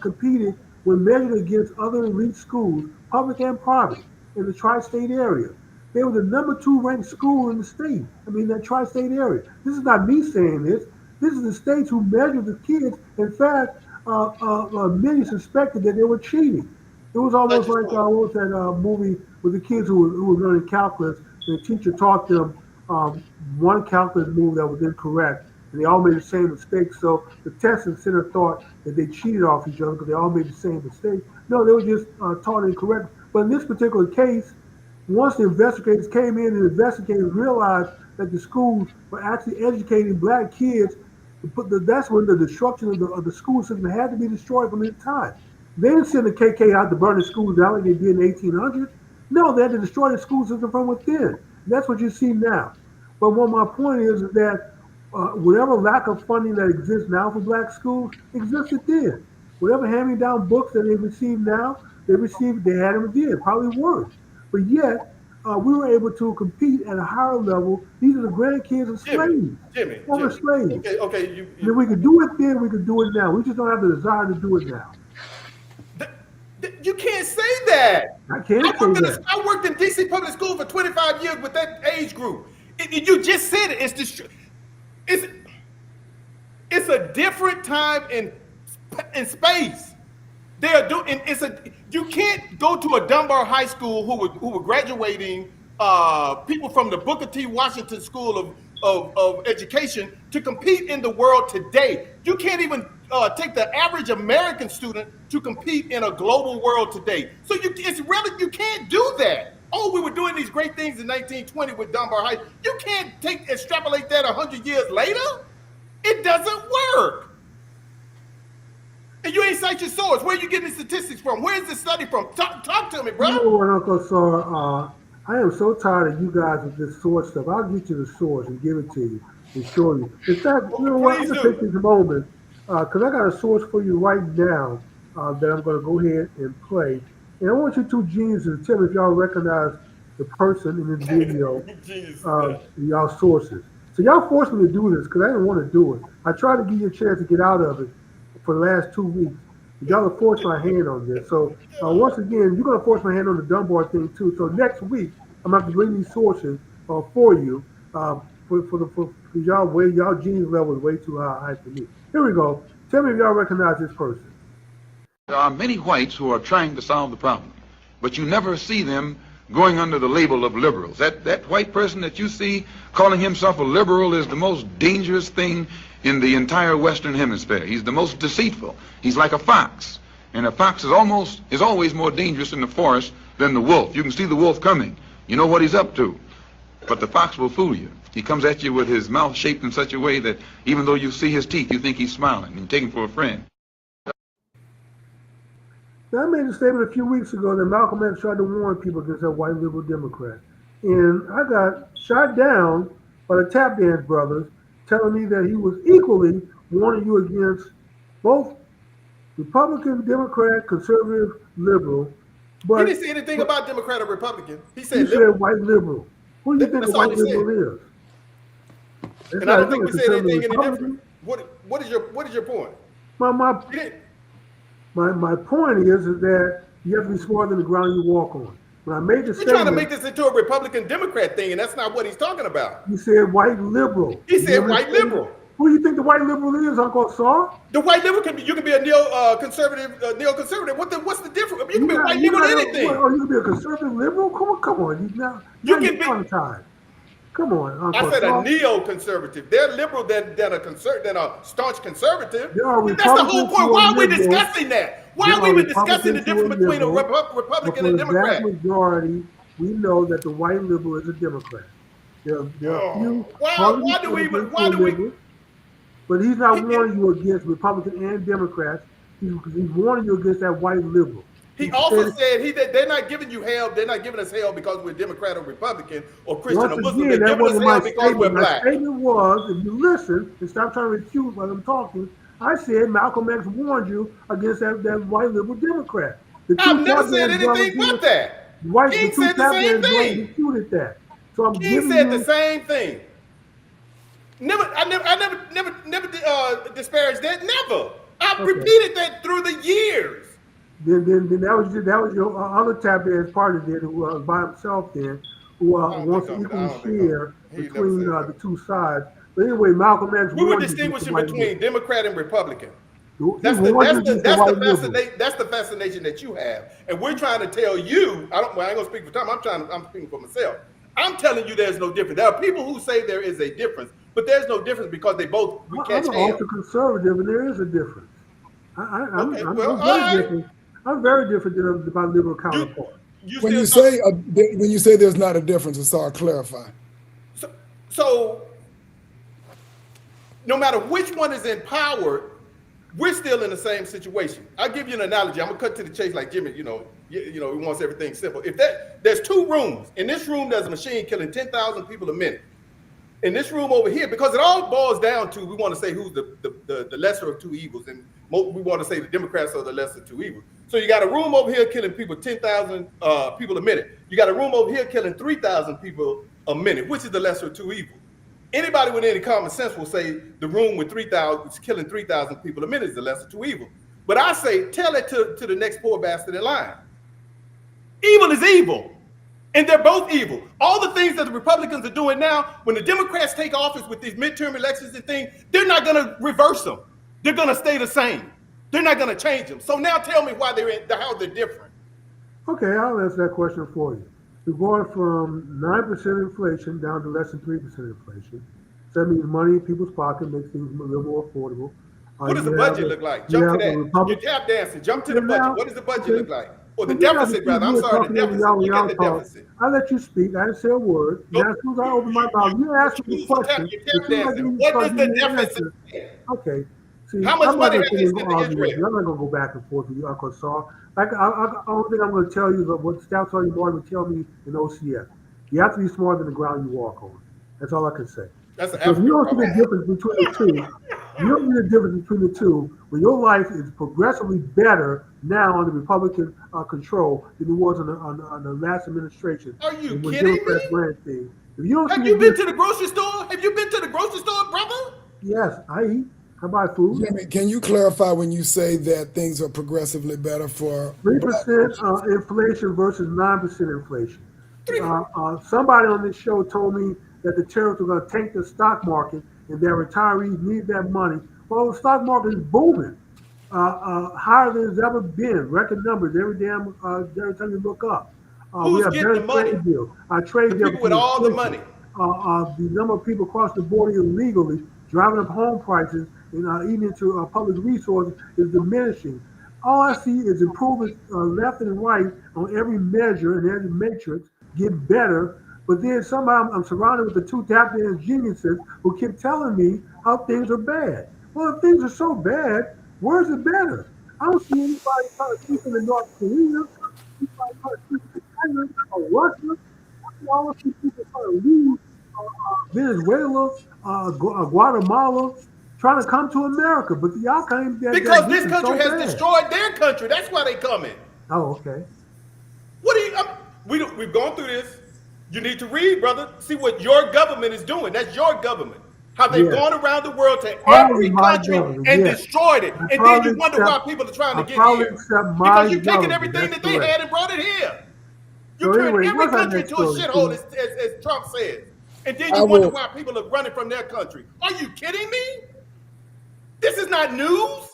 competed when measured against other elite schools, public and private, in the tri-state area. They were the number 2 ranked school in the state. I mean, that tri-state area. This is not me saying this. This is the states who measured the kids. In fact, many suspected that they were cheating. It was Cite almost your like source. what was that movie with the kids who were learning calculus, and the teacher taught them one calculus move that was incorrect, and they all made the same mistake. So the testing center thought that they cheated off each other because they all made the same mistake. No, they were just taught incorrect. But in this particular case, once the investigators came in, the investigators realized that the schools were actually educating black kids. That's when the destruction of the school system had to be destroyed from the time. They didn't send the KK out to burn the schools down like they did in the 1800s. No, they had to destroy the school system from within. That's what you see now. But what my point is that whatever lack of funding that exists now for black schools existed then. Whatever hand-me-down books that they receive now, they had them then, probably worse. But yet, we were able to compete at a higher level. These are the grandkids of Jimmy, slaves, former Jimmy. slaves. Okay, okay. And if we could do it then, we could do it now. We just don't have the desire to do it now. You can't say that. I can't say that. I worked in DC public school for 25 years with that age group. You just said it. It's it's a different time in space. They are doing. You can't go to a Dunbar High School who were graduating people from the Booker T. Washington School of Education to compete in the world today. You can't even take the average American student to compete in a global world today. So you can't do that. Oh, we were doing these great things in 1920 with Dunbar High. You can't extrapolate that 100 years later. It doesn't work. And you ain't cite your source. Where are you getting the statistics from? Where is this study from? Talk to me, bro. You know what, Uncle Sar? I am so tired of you guys with this source stuff. I'll get you the source and give it to you and show you. In fact, you know what? I'm Please going to take do. this moment because I got a source for you right now that I'm going to go ahead and play. And I want you two geniuses to tell me if y'all recognize the person in this video, Jesus. y'all sources. So y'all forced me to do this because I didn't want to do it. I tried to give you a chance to get out of it for the last 2 weeks. Y'all have forced my hand on this. So once again, you're going to force my hand on the Dunbar thing too. So next week, I'm going to have to bring these sources for you for y'all genius level is way too high for me. Here we go. Tell me if y'all recognize this person. There are many whites who are trying to solve the problem, but you never see them going under the label of liberals. That white person that you see calling himself a liberal is the most dangerous thing in the entire Western Hemisphere. He's the most deceitful. He's like a fox, and a fox is always more dangerous in the forest than the wolf. You can see the wolf coming. You know what he's up to, but the fox will fool you. He comes at you with his mouth shaped in such a way that even though you see his teeth, you think he's smiling and you take him for a friend. Now, I made a statement a few weeks ago that Malcolm X tried to warn people against that white liberal Democrat. And I got shot down by the Tap Dance brothers telling me that he was equally warning you against both Republican, Democrat, conservative, liberal. He But didn't say anything about Democrat or Republican. He he said said liberal. white liberal. Who do you think That's a all white he said. liberal is? It's And I not- don't it's think not we a said anything conservative any Republican. different. What is your point? My, You didn't. my point is that you have to be smarter than the ground you walk on. When I made the You're trying to statement, make this into a Republican Democrat thing, and that's not what he's talking about. you said white liberal. He You said know what white I'm saying? liberal. Who do you think the white liberal is, Uncle Saw? The white liberal you can be a neoconservative. What's the difference? You can be a white liberal anything. You can be a conservative liberal? Come on. You Now can you're be- tongue-tied. Come on, Uncle I said a Saw. neoconservative. They're liberal than a staunch conservative. There are That's the whole Republicans point. who Why are are we liberal. discussing that? Why There are we are even discussing the Republicans who are difference between a liberal, but Republican for and the vast Democrat? majority, we know that the white liberal is a Democrat. There are a few Why do we? Republicans Why who are do we? liberals, but he's not He, warning you against Republicans and Democrats. He's warning you against that white liberal. he He also said, said they're not giving you hell. They're not giving us hell because we're Democrat or Republican or Christian once or Muslim. again, They're that giving us wasn't hell my because we're statement. My black. statement was, if you listen and stop trying to refute while I'm talking, I said Malcolm X warned you against that white liberal Democrat. The I've two never tap said dance brothers anything but here, that. the King two said the tap same dance brothers thing. refuted that. So I'm King giving said you the same thing. I never disparaged that. Never. I've okay. repeated that through the years. Then that was your other tap dance partner then who was by himself then who wants to equally share He never between said that. the two sides. But anyway, Malcolm X We were warned you against the distinguishing white between Democrat and Republican. liberal. He That's the warned that's you the against the that's white the liberal. fascination that's the fascination that you have, and we're trying to tell you. I ain't gonna speak for Tom. I'm speaking for myself. I'm telling you, there's no difference. There are people who say there is a difference, but there's no difference because we catch I'm an hell. ultra conservative, and there is a difference. I'm All very right. different. I'm very different than my liberal counterpart. You When still you say when you say there's not a difference, so I'll clarify. so no matter which one is in power, we're still in the same situation. I'll give you an analogy. I'm gonna cut to the chase like Jimmy. He wants everything simple. If there's two rooms. In this room, there's a machine killing 10,000 people a minute. In this room over here, because it all boils down to we want to say who's the lesser of two evils, and we want to say the Democrats are the lesser of two evils. So you got a room over here killing people 10,000 people a minute. You got a room over here killing 3,000 people a minute. Which is the lesser of two evils? Anybody with any common sense will say the room with 3,000 killing 3,000 people a minute is the lesser of two evils. But I say tell it to the next poor bastard in line. Evil is evil. And they're both evil. All the things that the Republicans are doing now, when the Democrats take office with these midterm elections and things, they're not going to reverse them. They're going to stay the same. They're not going to change them. So now tell me why how they're different. Okay, I'll answer that question for you. We're going from 9% inflation down to less than 3% inflation. So that means money in people's pocket makes things a little more affordable. What does the budget look like? Jump to that. You're tap dancing. Jump to the budget. What does the budget look like? Or the deficit, rather. I'm sorry, the deficit. Look at the deficit. I let you speak. I didn't say a word. Now, as soon as I open my mouth, you ask me a question. You're tap dancing. What does the deficit say? Okay. See, How much money has this been spent in Israel? I'm not going to go back and forth with you, Uncle Saul. The only thing I'm going to tell you is what Staff Sergeant Martin would tell me in OCS. You have to be smarter than the ground you walk on. That's all I can say. That's an Because you don't see the difference between the two. You don't see the difference between the two when your life is progressively better now under Republican control than it was on the last administration. Are you when kidding Democrats me? ran things. If you don't Have see you the been difference, to the grocery store? Have you been to the grocery store, brother? yes, I eat. I buy food. Jimmy, can you clarify when you say that things are progressively better for 3% inflation versus 9% inflation. Somebody on this show told me that the tariffs were going to tank the stock market and that retirees need that money. Well, the stock market is booming, higher than it's ever been. Record numbers every time you look up. Who's getting the money? Trade deals. Trade The deals people with all the money. The number of people across the border illegally driving up home prices and eating into public resources is diminishing. All I see is improvements left and right on every measure and every matrix get better. But then somehow I'm surrounded with the two tap dance geniuses who keep telling me how things are bad. Well, if things are so bad, where's it better? I don't see anybody trying to sleep in North Korea, anybody trying to sleep in China or Russia. I see all of these people trying to leave Venezuela, Guatemala, trying to come to America, but y'all can't. Because this country has destroyed their country. That's why they coming. Oh, okay. What do you? We've gone through this. You need to read, brother. See what your government is doing. That's your government. How they've gone around the world to every country and destroyed it. And then you wonder why people are trying to get here. Because you've taken everything that they had and brought it here. You turned every country into a shithole, as Trump said. And then you wonder why people are running from their country. Are you kidding me? This is not news.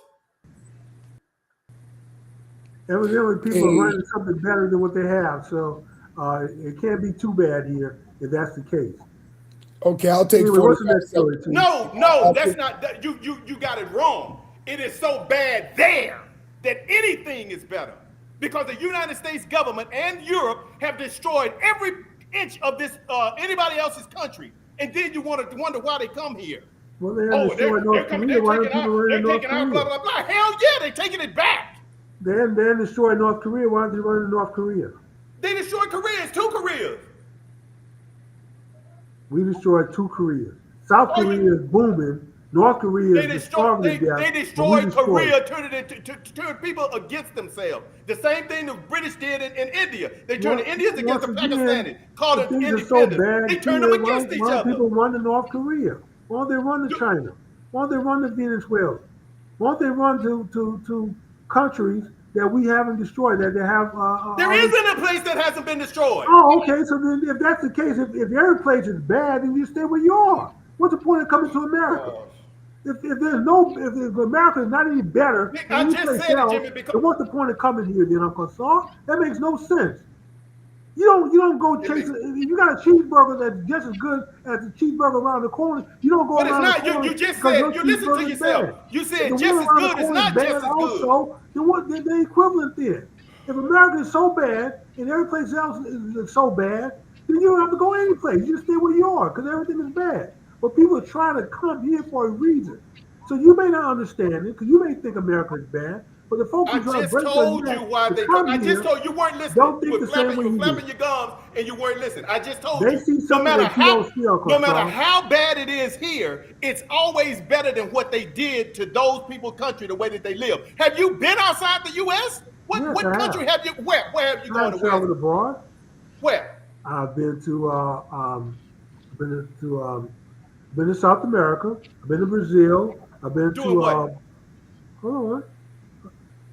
Evidently, people are running something better than what they have, so it can't be too bad here if that's the case. Okay, I'll take. Anyway, what's the next story? No, that's not. You got it wrong. It is so bad there that anything is better because the United States government and Europe have destroyed inch of this anybody else's country, and then you want to wonder why they come here. Well, they haven't destroyed North Korea. Why don't people run in North Korea? Blah blah blah. Hell yeah, they're taking it back. They haven't destroyed North Korea. Why don't they run in North Korea? They destroyed Korea. It's 2 Koreas. We destroyed 2 Koreas. South Korea is booming. North Korea They is starving to death. They destroyed Korea, turned people against themselves. The same thing the British did in India. They turned the Indians against the Pakistanis, called it independence. So bad, they turned them against each other. Why people run to North Korea? Why don't they run to China? Why don't they run to Venezuela? Why don't they run to countries that we haven't destroyed, that they have... there isn't a place that hasn't been destroyed. Oh, okay. So then if that's the case, if every place is bad, then you stay where you are. What's the point of coming to America? If America is not any better, Nick, I just said it, Jimmy, because... then what's the point of coming here, then, Uncle Saul? That makes no sense. You don't go chasing. If you got a cheeseburger that's just as good as the cheeseburger around the corner, you don't go but around it's not. the corner. You just said, you listen to yourself. Bad. You said the just as good is not just as good. Also, then what? They're equivalent then. If America is so bad and every place else is so bad, then you don't have to go any place. You just stay where you are because everything is bad. But people are trying to come here for a reason. So you may not understand it because you may think America is bad. But the folks I just told you why they come. I just told you weren't listening. Don't think you were flapping your gums and you weren't listening. I just told you. No matter how bad it is here, it's always better than what they did to those people's country, the way that they live. Have you been outside the U.S.? What country have you? Where have you gone to? I've traveled abroad. Where? I've been to South America. I've been to Brazil. I've been Doing what? Hold on.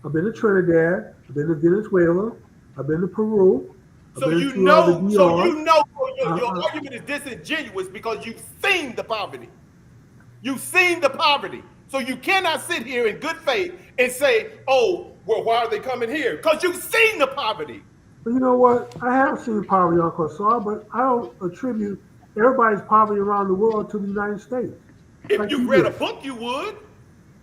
I've been to Trinidad. I've been to Venezuela. I've been to Peru. So you know your argument is disingenuous because you've seen the poverty. You've seen the poverty. So you cannot sit here in good faith and say, oh, well, why are they coming here? Because you've seen the poverty. But you know what? I have seen poverty, Uncle Saul, but I don't attribute everybody's poverty around the world to the United States. If you read a book, you would.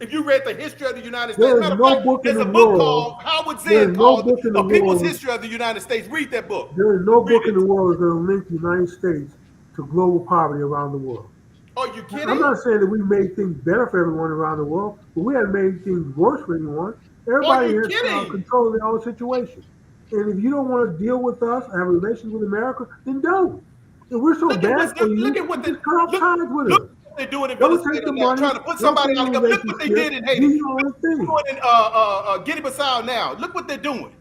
If you read the history of the United States, there's a book called Howard Zinn called A People's History of the United States. Read that book. There is no book in the world that's going to link the United States to global poverty around the world. Are you kidding? I'm not saying that we made things better for everyone around the world, but we haven't made things worse for anyone. Everybody has control of their own situation. And if you don't want to deal with us and have relations with America, then don't. If we're so bad for you, just cut off ties with us. They're doing in Venezuela now, trying to put somebody out there. Look what they did in Haiti. Look what they're doing in Guinea-Bissau now. Look what they're doing.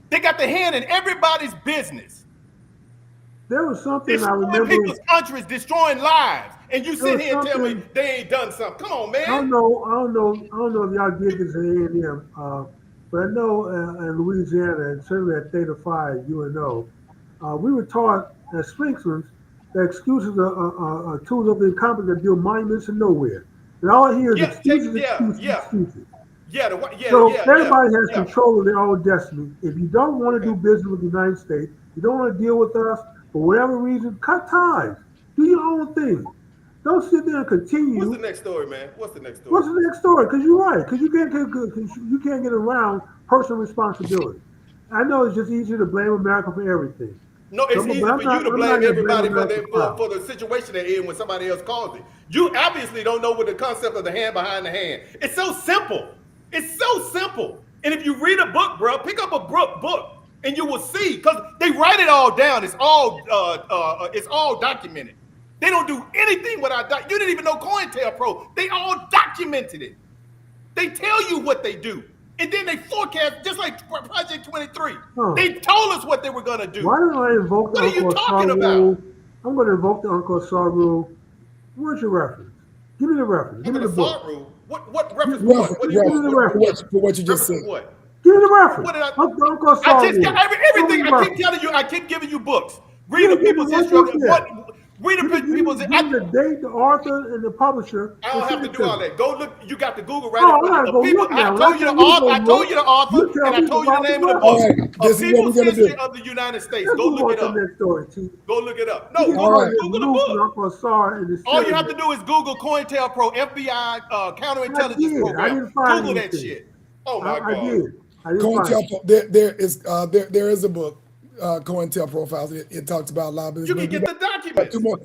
They got their hand in everybody's business. There was something destroying I remember. People's countries, destroying lives, and you sit here and tell me they ain't done something. Come on, man. I don't know if y'all did this at A&M, but I know in Louisiana and certainly at Theta Phi, UNO, we were taught as Sphinxons that excuses are tools of the incompetent that build monuments in nowhere. And all I hear is excuses. So everybody has control of their own destiny. If you don't want to do business with the United States, you don't want to deal with us for whatever reason, cut ties. Do your own thing. Don't sit there and continue. What's the next story, man? What's the next story? What's the next story? Because you're right. Because you can't get around personal responsibility. I know it's just easier to blame America for everything. No, it's easy for you to blame everybody for the situation they're in when somebody else caused it. You obviously don't know what the concept of the hand behind the hand. It's so simple. It's so simple. And if you read a book, bro, pick up a book, and you will see because they write it all down. It's all documented. They don't do anything without you didn't even know COINTELPRO. They all documented it. They tell you what they do. And then they forecast, just like Project 23. They told us what they were going to do. Why don't I invoke the Uncle Saw rule? I'm going to invoke the Uncle Saw rule. Where's your reference? Give me the reference. Give me the book. Rule? What reference? Give me the reference. For what you just said. What? Give me the reference. What did Uncle Saw I just got everything. I keep telling you. I keep giving you books. Read the people's history. Read the people's history. The date, the author, and the publisher. I don't have to do all that. Go look. You got the Google right in front of you. I told you the author. I told you the author, and I told you the name of the book. This is what we're gonna do. Of the United States. Go look it up. Go look it up. No, Google the book. All you have to do is Google COINTELPRO, FBI counterintelligence program. Google that shit. Oh my God. COINTELPRO. There is a book COINTEL profiles. It talks about a lot of this. You can But we get the got two documents. more.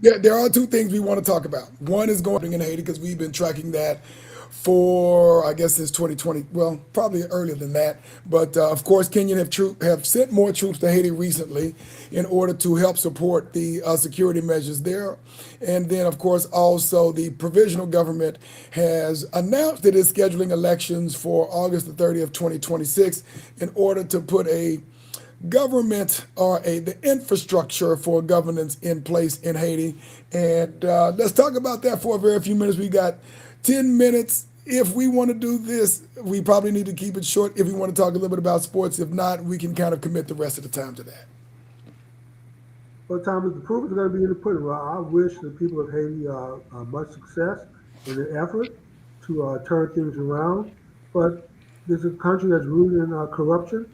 There are two things we want to talk about. One is going in Haiti because we've been tracking that for, I guess, since 2020. Well, probably earlier than that. But of course, Kenyan have sent more troops to Haiti recently in order to help support the security measures there. And then, of course, also the provisional government has announced that it's scheduling elections for August the 30th, 2026, in order to put a government or the infrastructure for governance in place in Haiti. And let's talk about that for a very few minutes. We got 10 minutes. If we want to do this, we probably need to keep it short if we want to talk a little bit about sports. If not, we can kind of commit the rest of the time to that. Well, Thomas, the proof is going to be in the pudding. Well, I wish the people of Haiti much success in their effort to turn things around. But this is a country that's rooted in corruption.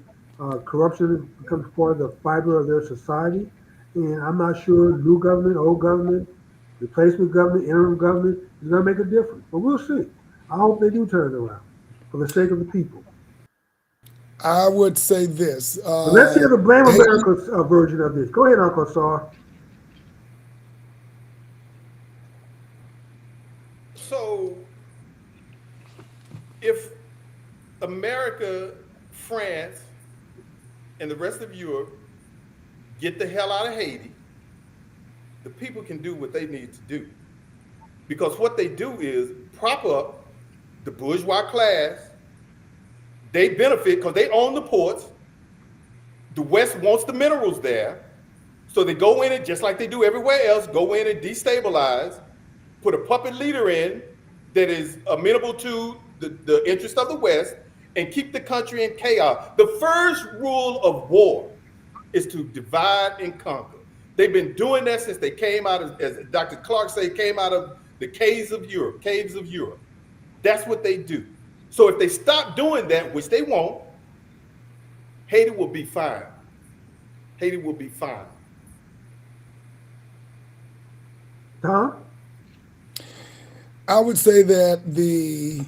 Corruption becomes part of the fiber of their society. And I'm not sure new government, old government, replacement government, interim government is going to make a difference. But we'll see. I hope they do turn it around for the sake of the people. I would say this. But let's hear the Blame Haiti, America version of this. Go ahead, Uncle Sar. So if America, France, and the rest of Europe get the hell out of Haiti, the people can do what they need to do. Because what they do is prop up the bourgeois class. They benefit because they own the ports. The West wants the minerals there. So they go in it just like they do everywhere else, go in and destabilize, put a puppet leader in that is amenable to the interest of the West, and keep the country in chaos. The first rule of war is to divide and conquer. They've been doing that since they came out of, as Dr. Clark said, came out of the caves of Europe. That's what they do. So if they stop doing that, which they won't, Haiti will be fine. Haiti will be fine. Tom? I would say that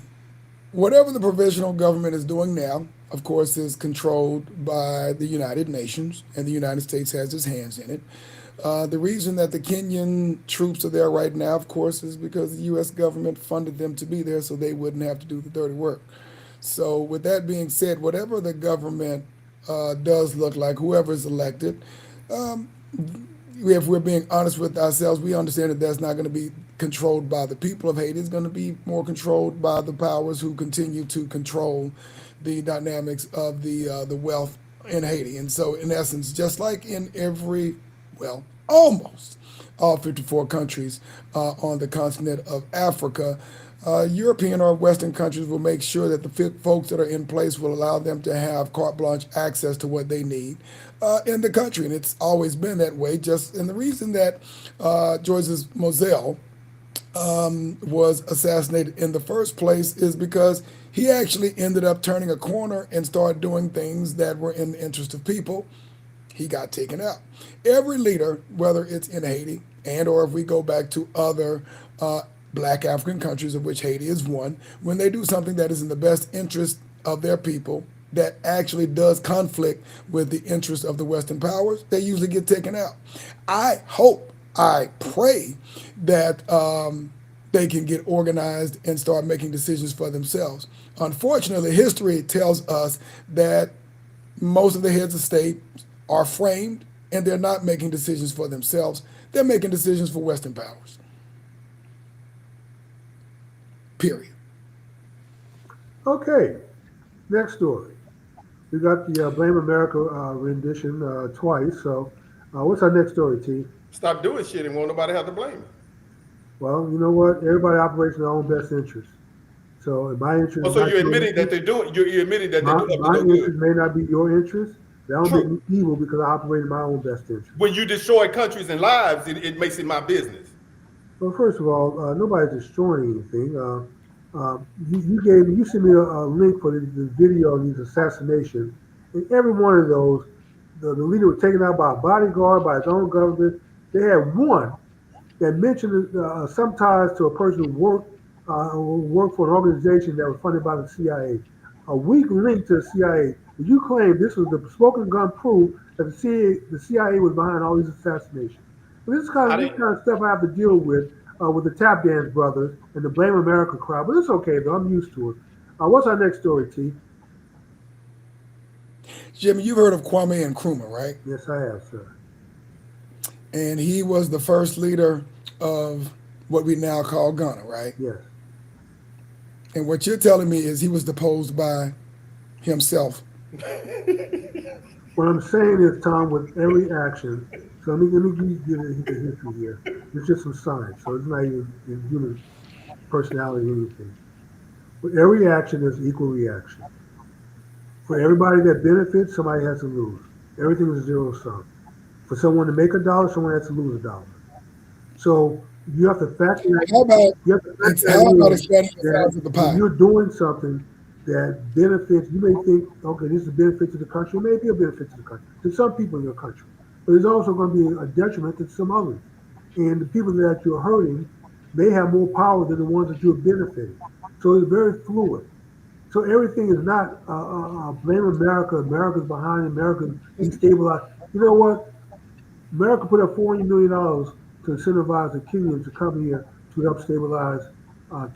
whatever the provisional government is doing now, of course, is controlled by the United Nations, and the United States has its hands in it. The reason that the Kenyan troops are there right now, of course, is because the U.S. government funded them to be there so they wouldn't have to do the dirty work. So with that being said, whatever the government does look like, whoever's elected, if we're being honest with ourselves, we understand that that's not going to be controlled by the people of Haiti. It's going to be more controlled by the powers who continue to control the dynamics of the wealth in Haiti. And so, in essence, just like in almost all 54 countries on the continent of Africa, European or Western countries will make sure that the folks that are in place will allow them to have carte blanche access to what they need in the country. And it's always been that way. And the reason that Georges Moselle was assassinated in the first place is because he actually ended up turning a corner and started doing things that were in the interest of people. He got taken out. Every leader, whether it's in Haiti and or if we go back to other black African countries, of which Haiti is one, when they do something that is in the best interest of their people, that actually does conflict with the interest of the Western powers, they usually get taken out. I pray that they can get organized and start making decisions for themselves. Unfortunately, history tells us that most of the heads of state are framed and they're not making decisions for themselves. They're making decisions for Western powers. Period. Okay, next story. We got the Blame America rendition twice. So, what's our next story, T? Stop doing shit and won't nobody have to blame you. Well, you know what? Everybody operates in their own best interest. So, in my interest, Oh, so you're admitting that they're doing. You're admitting that they're doing my no interest good. may not be your interest. That don't True. make me evil because I operate in my own best interest. When you destroy countries and lives, it makes it my business. Well, first of all, nobody's destroying anything. You sent me a link for the video of these assassinations. In every one of those, the leader was taken out by a bodyguard, by his own government. They had one that mentioned some ties to a person who worked for an organization that was funded by the CIA. A weak link to the CIA. But you claim this was the smoking gun proof that the CIA was behind all these assassinations. But I this didn't. kind of stuff I have to deal with the Tap Dance Brothers and the Blame America crowd. But it's okay though. I'm used to it. What's our next story, T? Jimmy, you've heard of Kwame Nkrumah, right? Yes, I have, sir. And he was the first leader of what we now call Ghana, right? Yes. And what you're telling me is he was deposed by himself. What I'm saying is, Tom, with every action, so let me give you the history here. It's just some science, so it's not even in human personality or anything. With every action, there's equal reaction. For everybody that benefits, somebody has to lose. Everything is zero sum. For someone to make a dollar, someone has to lose a dollar. So you have to factor that. How about You have to factor how about that expanding the that size of the when pie? you're doing something that benefits, you may think, okay, this is a benefit to the country. It may be a benefit to the country, to some people in your country, but it's also going to be a detriment to some others. And the people that you're hurting may have more power than the ones that you're benefiting. So it's very fluid. So everything is not blame America. America's behind. America's destabilized. You know what? America put up $400 million to incentivize the Kenyans to come here to help stabilize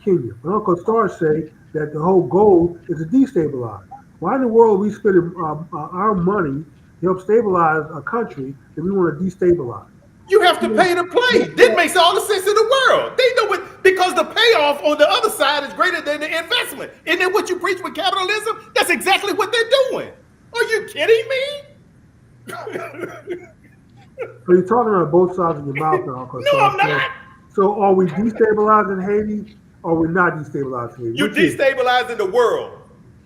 Kenya. But Uncle Stars say that the whole goal is to destabilize. Why in the world are we spending our money to help stabilize a country that we want to destabilize? You have to pay to play. This makes all the sense in the world. They know it because the payoff on the other side is greater than the investment. Isn't that what you preach with capitalism? That's exactly what they're doing. Are you kidding me? So you're talking out of both sides of your mouth now, Uncle No, Stars. I'm not. So are we destabilizing Haiti or we're not destabilizing Haiti? You're Which is it? destabilizing the world.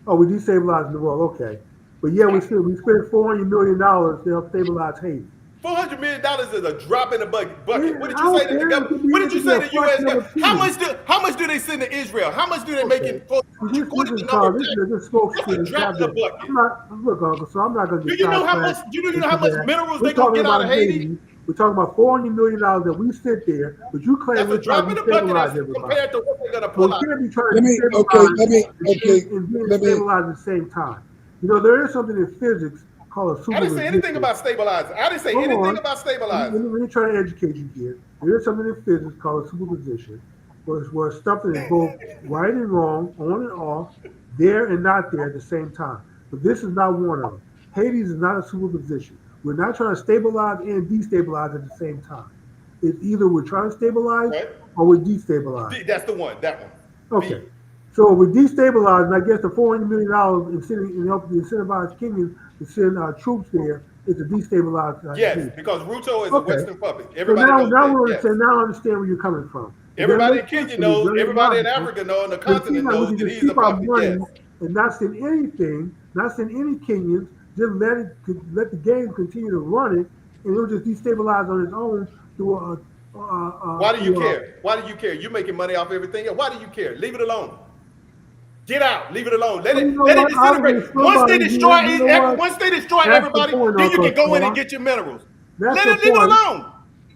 Oh, we destabilizing the world. Okay. But yeah, we spent $400 million to help stabilize Haiti. $400 million is a drop in the bucket. Yeah, What did I you say don't to the care. government? What did you say to the U.S. It government? could be a fraction of a penny. How much do they send to Israel? How much do they make Okay. in for This according to is the number called of this taxes? is a smoke That's a screen. drop in the bucket. Look, Uncle, so I'm not going to Do get you know how much? sidetracked Do you know into how much that. minerals We're they're gonna talking get out about of Haiti? We're talking about $400 million that we sit there, but you claim That's a we're trying drop to in the bucket. destabilize That's everybody. compared to what they're gonna So pull we out. can't be trying to Let me destabilize and being let me stabilized at the same time. You know, there is something in physics called a I didn't say anything superposition. about stabilizing. I didn't say Hold anything on. about Let stabilizing. me try to educate you here. There is something in physics called a superposition, where stuff that is both right and wrong, on and off, there and not there at the same time. But this is not one of them. Hades is not a superposition. We're not trying to stabilize and destabilize at the same time. It's either we're trying to stabilize Right? or we're destabilizing. That's the one. That one. Okay. B. So we're destabilizing. I guess the $400 million in helping incentivize Kenyans to send troops there is to destabilize Yes, Haiti. because Ruto is a Okay. Western puppet. So Everybody knows that. we Yes. understand. Now I understand where you're coming from. It doesn't Everybody in make sense Kenya to me. It's knows. very Everybody in illogical. Africa knows. And the But it seems continent like we knows can that just he's a keep our puppet. money Yes. and not send anything, not send any Kenyans. Just let the game continue to run it, and it'll just destabilize on its own through Why do you care? Why do you care? You're making money off everything. Why do you care? Leave it alone. Get out. Leave it alone. Let Well, you it know let it what? I was disintegrate. going to somebody here. You know what? Once they destroy That's the everybody, point, then you Uncle can go in and Star. get your minerals. That's Let the it leave it point. alone.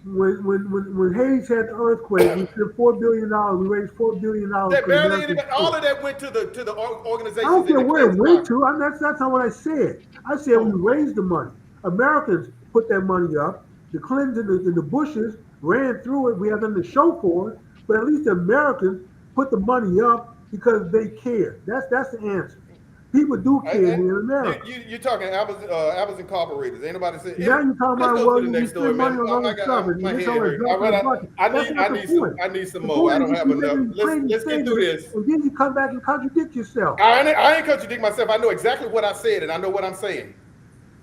When Haiti had the earthquake, we spent $4 billion. We raised $4 billion That for the barely American anybody, all people. of that went to the I organizations don't in care the where it Clinton's went pocket. to. That's not what I said. I said we raised the money. Americans put that money up. The Clintons and the Bushes ran through it. We have nothing to show for it. But at least the Americans put the money up because they care. That's the answer. People do care here in America. You're talking Apples Incorporated. Ain't nobody said. Now you're talking Let's about, go well, to the you next story, spend money man. on Oh, other stuff, and my this head all hurt. that drop in the bucket. That's not the point. I need some The more. point I is don't you have keep enough. making crazy Let's get through statements, this. and then you come back and contradict yourself. I ain't contradict myself. I know exactly what I said, and I know what I'm saying.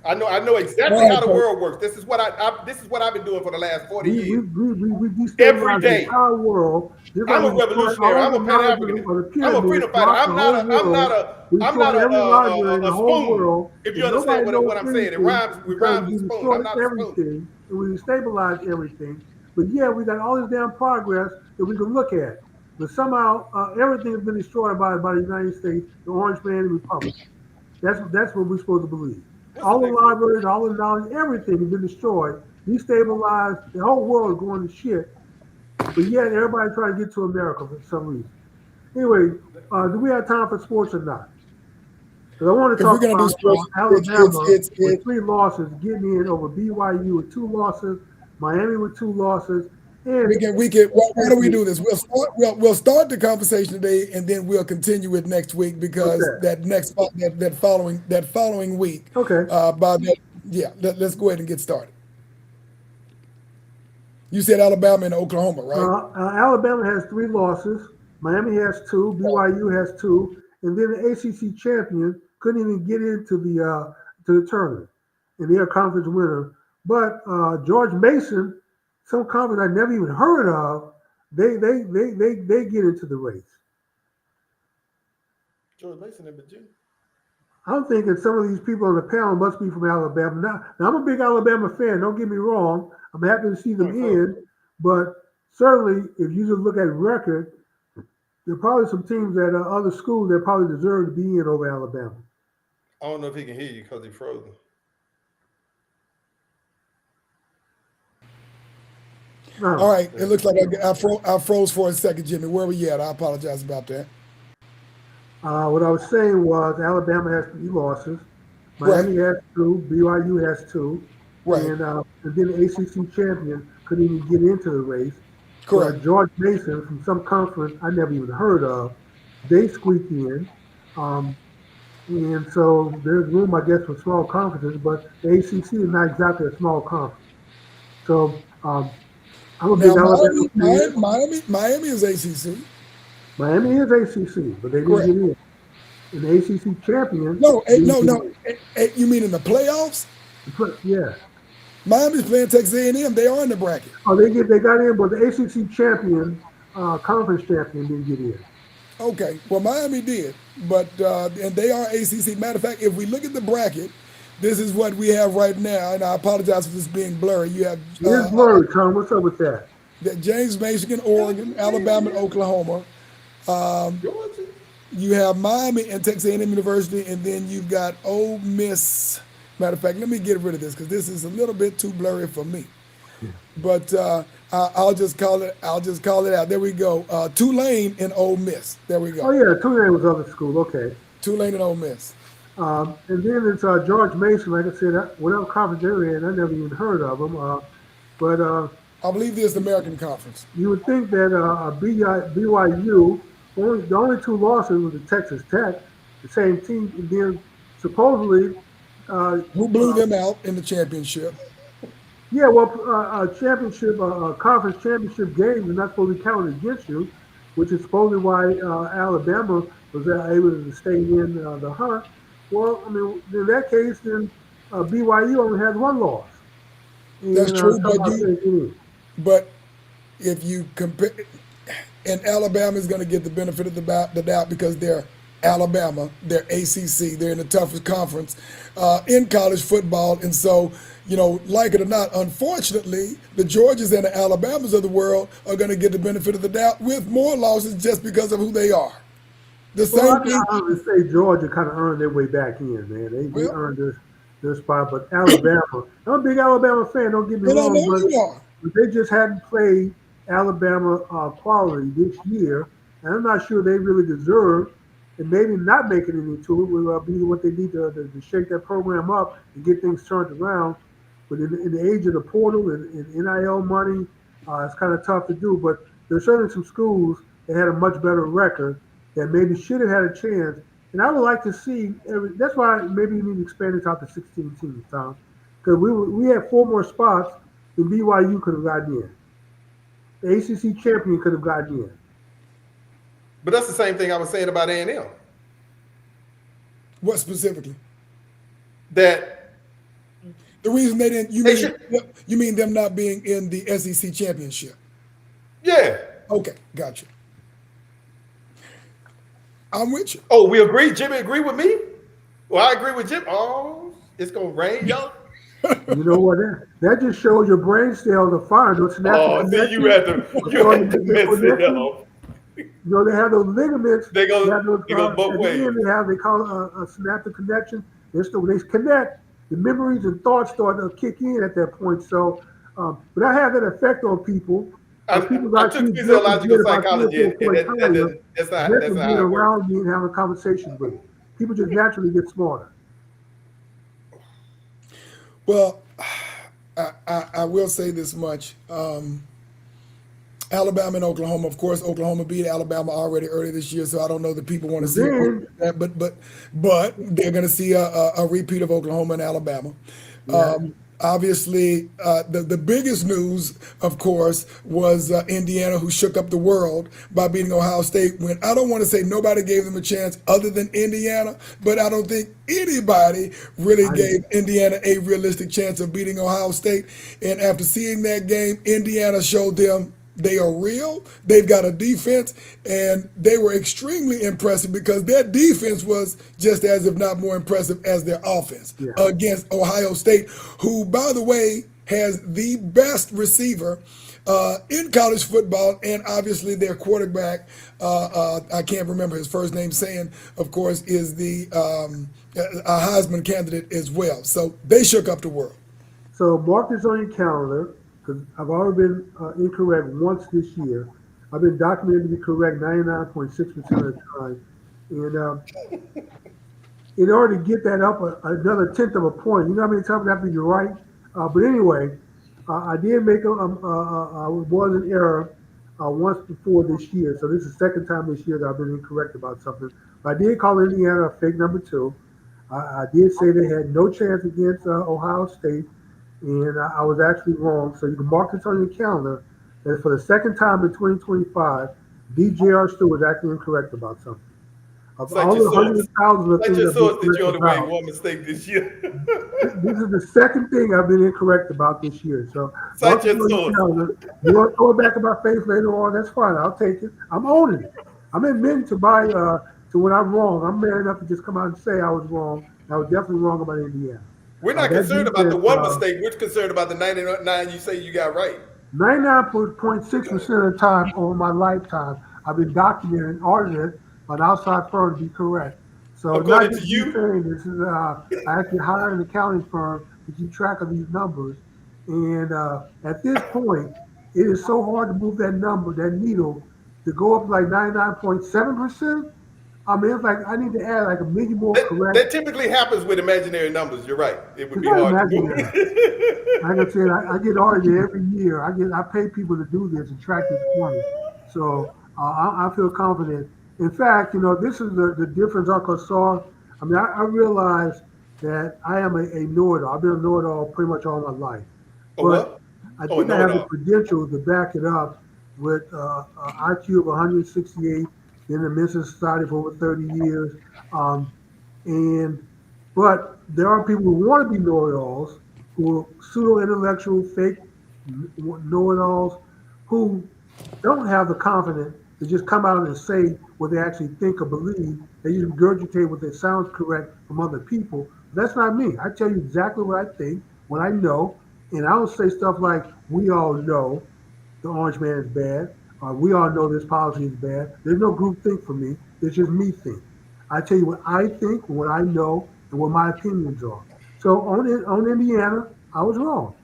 I know exactly how the world works. This is what I've been doing for the last 40 We years. Every destabilize the day. entire world. Just like I'm a we destroyed revolutionary. all I'm the a Pan knowledge Africanist. of the I'm a pyramids freedom fighter. throughout the whole world. We I'm not destroyed every library in the a whole spoon. world, If you and understand nobody knows what I'm saying, anything we because rhymes we with spoon. I'm destroyed not a spoon. everything and we destabilized everything. But yeah, we got all this damn progress that we can look at. But somehow everything has been destroyed by the United States, the Orange Man, and the Republic. That's what we're supposed to believe. What's the All the next one? libraries, all the knowledge, everything has been destroyed, destabilized. The whole world is going to shit. But yet everybody trying to get to America for some reason. Anyway, do we have time for sports or not? Because I want to If we're talk gonna do about sports, Alabama with it's 3 losses, getting in over BYU with 2 losses, Miami with 2 losses, and we can. Why don't we do this? We'll start the conversation today, and then we'll continue it next week because okay, that following week, okay. by that, yeah. Let's go ahead and get started. You said Alabama and Oklahoma, right? Alabama has 3 losses, Miami has 2, BYU has 2, and then the ACC champion couldn't even get into the tournament, and they're a conference winner. But George Mason, some conference I never even heard of, they get into the race. George Mason in Virginia. I'm thinking some of these people on the panel must be from Alabama. Now I'm a big Alabama fan. Don't get me wrong. I'm happy to see them in, but certainly if you just look at record, there are probably some teams at other schools that probably deserve to be in over Alabama. I don't know if he can hear you because he's frozen. No. All right. It looks like I froze for a second, Jimmy. Where were you at? I apologize about that. What I was saying was Alabama has 3 losses, Miami has 2, BYU has 2, Right. and then the ACC champion couldn't even get into the race. Correct. George Mason from some conference I never even heard of, they squeak in. And so there's room, I guess, for small conferences, but the ACC is not exactly a small conference. So I'm a big Now, Alabama fan. Miami is ACC. Miami is ACC, but they didn't Correct. get in. And the ACC champion. No. didn't get You mean in the playoffs? in. Yeah. Miami's playing Texas A&M. They are in the bracket. Oh, they got in, but the ACC champion, conference champion, didn't get in. Okay. Well, Miami did, but and they are ACC. Matter of fact, if we look at the bracket, this is what we have right now, and I apologize for this being blurry. You have It's blurry, Tom. What's up with that? James, Michigan, Oregon, Alabama, and Oklahoma. Georgia. You have Miami and Texas A&M University, and then you've got Ole Miss. Matter of fact, let me get rid of this because this is a little bit too blurry for me. But I'll just call it out. There we go. Tulane and Ole Miss. There we go. Oh yeah, Tulane was other school. Okay. Tulane and Ole Miss. And then it's George Mason. Like I said, whatever conference they're in, I never even heard of them. But I believe this is the American Conference. you would think that BYU, the only 2 losses was the Texas Tech, the same team, and then supposedly. Who blew them out in the championship? Yeah, well, conference championship games are not supposed to be counted against you, which is supposedly why Alabama was able to stay in the hunt. Well, I mean, in that case, then BYU only has 1 loss. And, That's true, but if you compare, and Alabama is going to get the benefit of the doubt because they're Alabama, they're ACC, they're in the toughest conference in college football, and so, like it or not, unfortunately, the Georgias and the Alabamas of the world are going to get the benefit of the doubt with more losses just because of who they are. The same thing. I would say Georgia kind of earned their way back in, man. They earned their spot, but Alabama, I'm a big Alabama fan. Don't get me wrong, but they just hadn't played Alabama quality this year, and I'm not sure they really deserve. And maybe not making it into it will be what they need to shake that program up and get things turned around. But in the age of the portal and NIL money, it's kind of tough to do. But there's certainly some schools that had a much better record that maybe should have had a chance. And I would like to see. That's why maybe you need to expand it out to 16 teams, Tom, because we had 4 more spots than BYU could have gotten in. The ACC champion could have gotten in. But that's the same thing I was saying about A&M. What specifically? That the reason they didn't. You mean them not being in the SEC championship? Yeah. Okay, gotcha. I'm with you. Oh, we agree. Jimmy agree with me. Well, I agree with Jim. Oh, it's gonna rain, y'all. You know what? That just shows your brain cells are firing. Those synaptic see, you had to mess it up. They have those ligaments. They go both ways. They call it a synaptic connection. When they connect, the memories and thoughts start to kick in at that point. So, but I have that effect on people. I took physiological psychology, and that's not around me and having a conversation with them. People just naturally get smarter. Well, I will say this much. Alabama and Oklahoma, of course, Oklahoma beat Alabama already earlier this year, so I don't know that people want to And see then, that, but they're going to see a repeat of Oklahoma and Alabama. yeah, Obviously, the biggest news, of course, was Indiana, who shook up the world by beating Ohio State. When I don't want to say nobody gave them a chance other than Indiana, but I don't think anybody really I gave didn't. Indiana a realistic chance of beating Ohio State. And after seeing that game, Indiana showed them they are real. They've got a defense, and they were extremely impressive because their defense was just as, if not more impressive, as their offense Yeah. against Ohio State, who, by the way, has the best receiver in college football, and obviously their quarterback, I can't remember his first name, saying, of course, is the a Heisman candidate as well. So they shook up the world. So mark this on your calendar because I've already been incorrect once this year. I've been documented to be correct 99.6% of the time. And in order to get that up another tenth of a point, you know how many times after you're right? But anyway, I did make I was in error once before this year. So this is the second time this year that I've been incorrect about something. But I did call Indiana a fake number two. I did say they had no chance against Ohio State, and I was actually wrong. So you can mark this on your calendar that for the second time in 2025, DJR Stu was actually incorrect about something. Of Cite all your the hundreds source. of thousands of Cite things your I've been source that you correct only made about, one mistake this year. this is the second thing I've been incorrect about this year. So Cite mark it your on your source. calendar. You want to throw it back in my face later on? That's fine. I'll take it. I'm owning it. I'm admitting to when I'm wrong. I'm man enough to just come out and say I was wrong. I was definitely wrong about Indiana. We're not That concerned about the defense, one mistake. We're concerned about the 99 you say you got right. 99.6% of the time over my lifetime, I've been documented and audited by an outside firm to be correct. So not According to just me you, saying this is I actually hired an accounting firm to keep track of these numbers. And at this point, it is so hard to move that number, that needle, to go up to like 99.7%. I mean, it's like I need to add like a million more correct. that typically happens with imaginary numbers. You're right. It would It's be not hard to imaginary. move. Like I said, I get audited every year. I pay people to do this and track this money. So I feel confident. In fact, this is the difference Uncle saw. I mean, I realize that I am a know-it-all. I've been a know-it-all pretty much all my life. A But what? I Oh, think I no, have the no. credentials to back it up with IQ of 168, been in the Mensa Society for over 30 years. Um, and but there are people who want to be know-it-alls, who are pseudo-intellectual, fake know-it-alls, who don't have the confidence to just come out and say what they actually think or believe. They just regurgitate what they sounds correct from other people. That's not me. I tell you exactly what I think, what I know, and I don't say stuff like "we all know the orange man is bad," or "we all know this policy is bad." There's no group think for me. It's just me think. I tell you what I think, what I know, and what my opinions are. So on Indiana, I was wrong.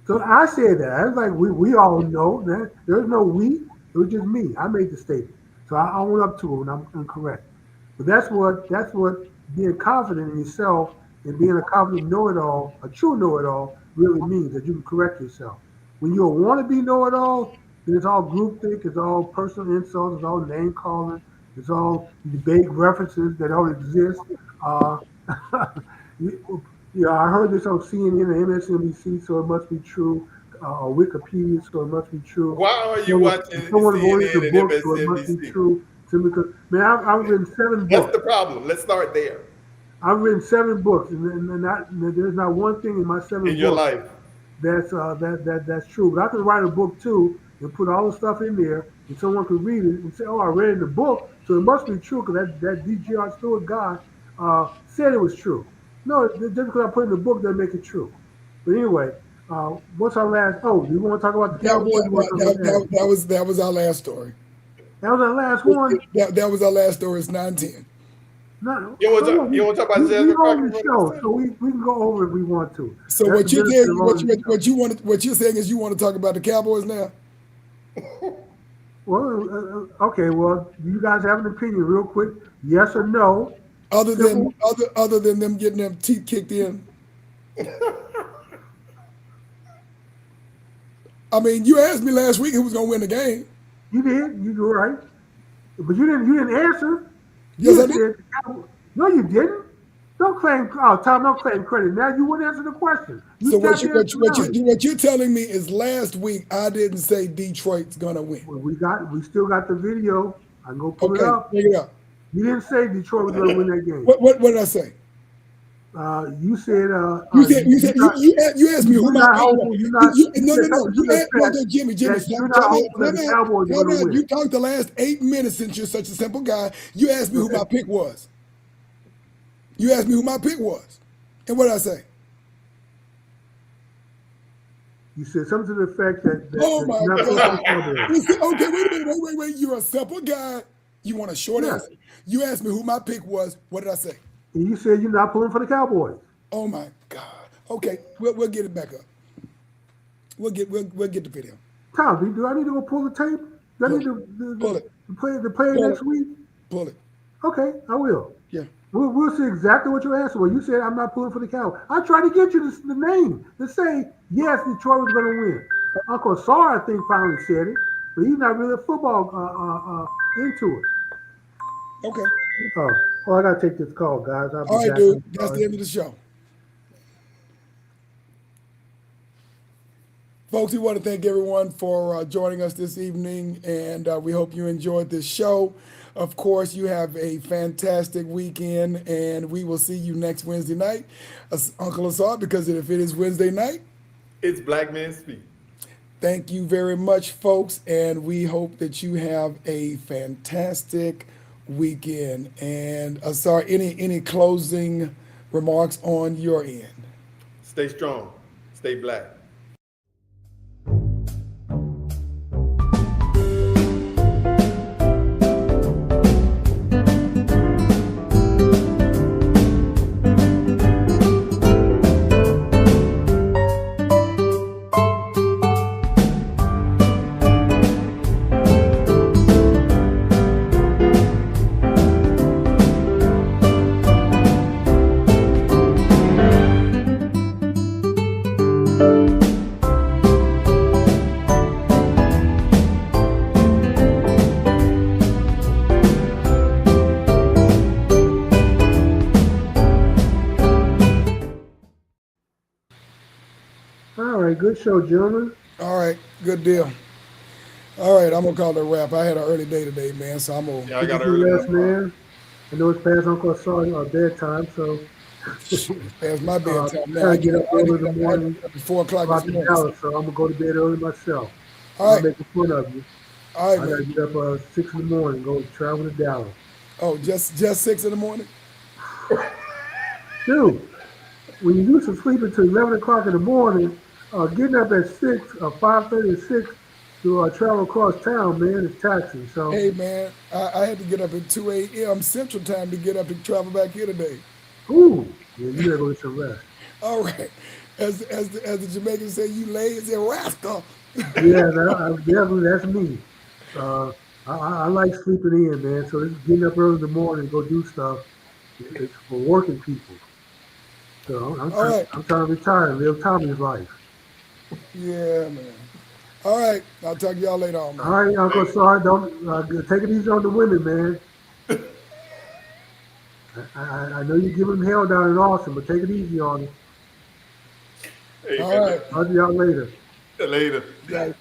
So I said that. I was like, we all know that there's no we. It was just me. I made the statement. So I own up to it when I'm incorrect. But that's what being confident in yourself and being a confident know-it-all, a true know-it-all, really means that you can correct yourself. When you want to be know-it-all, then it's all groupthink, it's all personal insults, it's all name calling, it's all debate references that don't exist. Uh, I heard this on CNN and MSNBC, so it must be true. Wikipedia, so it must be true. Why are you watching Someone wrote it in CNN the and book, so it must be MSNBC? true. Simply because, man, I've written seven That's books. the problem. Let's start there I've written seven books, and there's not one thing in my in seven your books life. that's true. But I could write a book too and put all the stuff in there, and someone could read it and say, "Oh, I read it in the book, so it must be true because that D.G.R. Stewart guy said it was true." No, just because I put it in the book doesn't make it true. But anyway, what's our last? Oh, you want to talk about the That, Cowboys? You want to talk about that? that was our last story. That was our last one. That was our last story. It's 9-10. No, You want so yeah, to talk about we Jasmine own Crockett? the show, so we can go over if we want to. So That's what the you're benefit saying, of owning the show. what you're saying is you want to talk about the Cowboys now? Well, okay. Well, do you guys have an opinion, real quick? Yes or no? Other than Simple. other than them getting their teeth kicked in. I mean, you asked me last week who was going to win the game. You did. You were right. But you didn't. You didn't answer. Yes, You I did. said no. You didn't. Don't claim. Oh, Tom. Don't claim credit. Now you wouldn't answer the question. You So stepped in early. what you're telling me is last week I didn't say Detroit's going to win. Well, we still got the video. I can go pull it Okay, up. bring it up. You didn't say Detroit was going to win that game. What did I say? You said You asked me who you're my not pick hopeful. was. You're not. You No, said no, no. something to You the asked, no, effect no, Jimmy, that stop. you're not hopeful that Time the out. Cowboys are Time going to out. win. You talked the last 8 minutes since you're such a simple guy. You asked me who my pick was. You asked me who my pick was. And what did I say? You said something to the effect that Oh you're my not pulling for the God. Cowboys. You said, okay, wait a minute, wait. You're a simple guy. You want a short Yeah. answer. You asked me who my pick was. What did I say? And you said you're not pulling for the Cowboys. Oh my God. Okay, we'll get it back up. We'll get the video. Tom, do I need to go pull the tape? Do I Pull need Pull it. to play it Pull next it. week? Pull it. Okay, I will. Yeah. We'll see exactly what your answer was. You said I'm not pulling for the Cowboys. I tried to get you the name to say yes, Detroit was going to win. Uncle Sar, I think, finally said it, but he's not really football into it. Okay. I got to take this call, guys. I'll All be right, back. dude. I'm That's sorry. the end of the show. Folks, we want to thank everyone for joining us this evening, and we hope you enjoyed this show. Of course, you have a fantastic weekend, and we will see you next Wednesday night. Uncle Asad, because if it is Wednesday night, It's Black Men Speak. thank you very much, folks, and we hope that you have a fantastic weekend. And Asad, any closing remarks on your end? Stay strong. Stay black. All right, good show, gentlemen. All right, good deal. All right, I'm gonna call it a wrap. I had an early day today, man, so I'm gonna. Yeah, I got Get early. your rest, man. I know it's past Uncle Asar bedtime, so That's my bedtime I now. gotta get up early in the morning. At 4 o'clock About this to morning. Dallas, so I'm gonna go to bed early myself. All I'm right, making fun of you. all I right, gotta man. get up 6 in the morning, go travel to Dallas. Oh, just 6 in the morning. Dude, when you used to sleep until 11 o'clock in the morning, getting up at 6 or 5:30 or 6 to travel across town, man, is taxing. So, Hey, man, I had to get up at 2 a.m. Central Time to get up and travel back here today. ooh, yeah, you gotta go get some rest. All right, as the Jamaicans say, you lazy rascal. Yeah, definitely that's me. Uh, I like sleeping in, man. So this getting up early in the morning to go do stuff. It's for working people. So All right, I'm trying to retire and live Tommy's life. yeah, man. All right, I'll talk to y'all later on, man. All right, Uncle Sar, don't take it easy on the women, man. I know you're giving them hell down in Austin, but take it easy on them. Hey, All right, I'll see y'all later. later. yeah,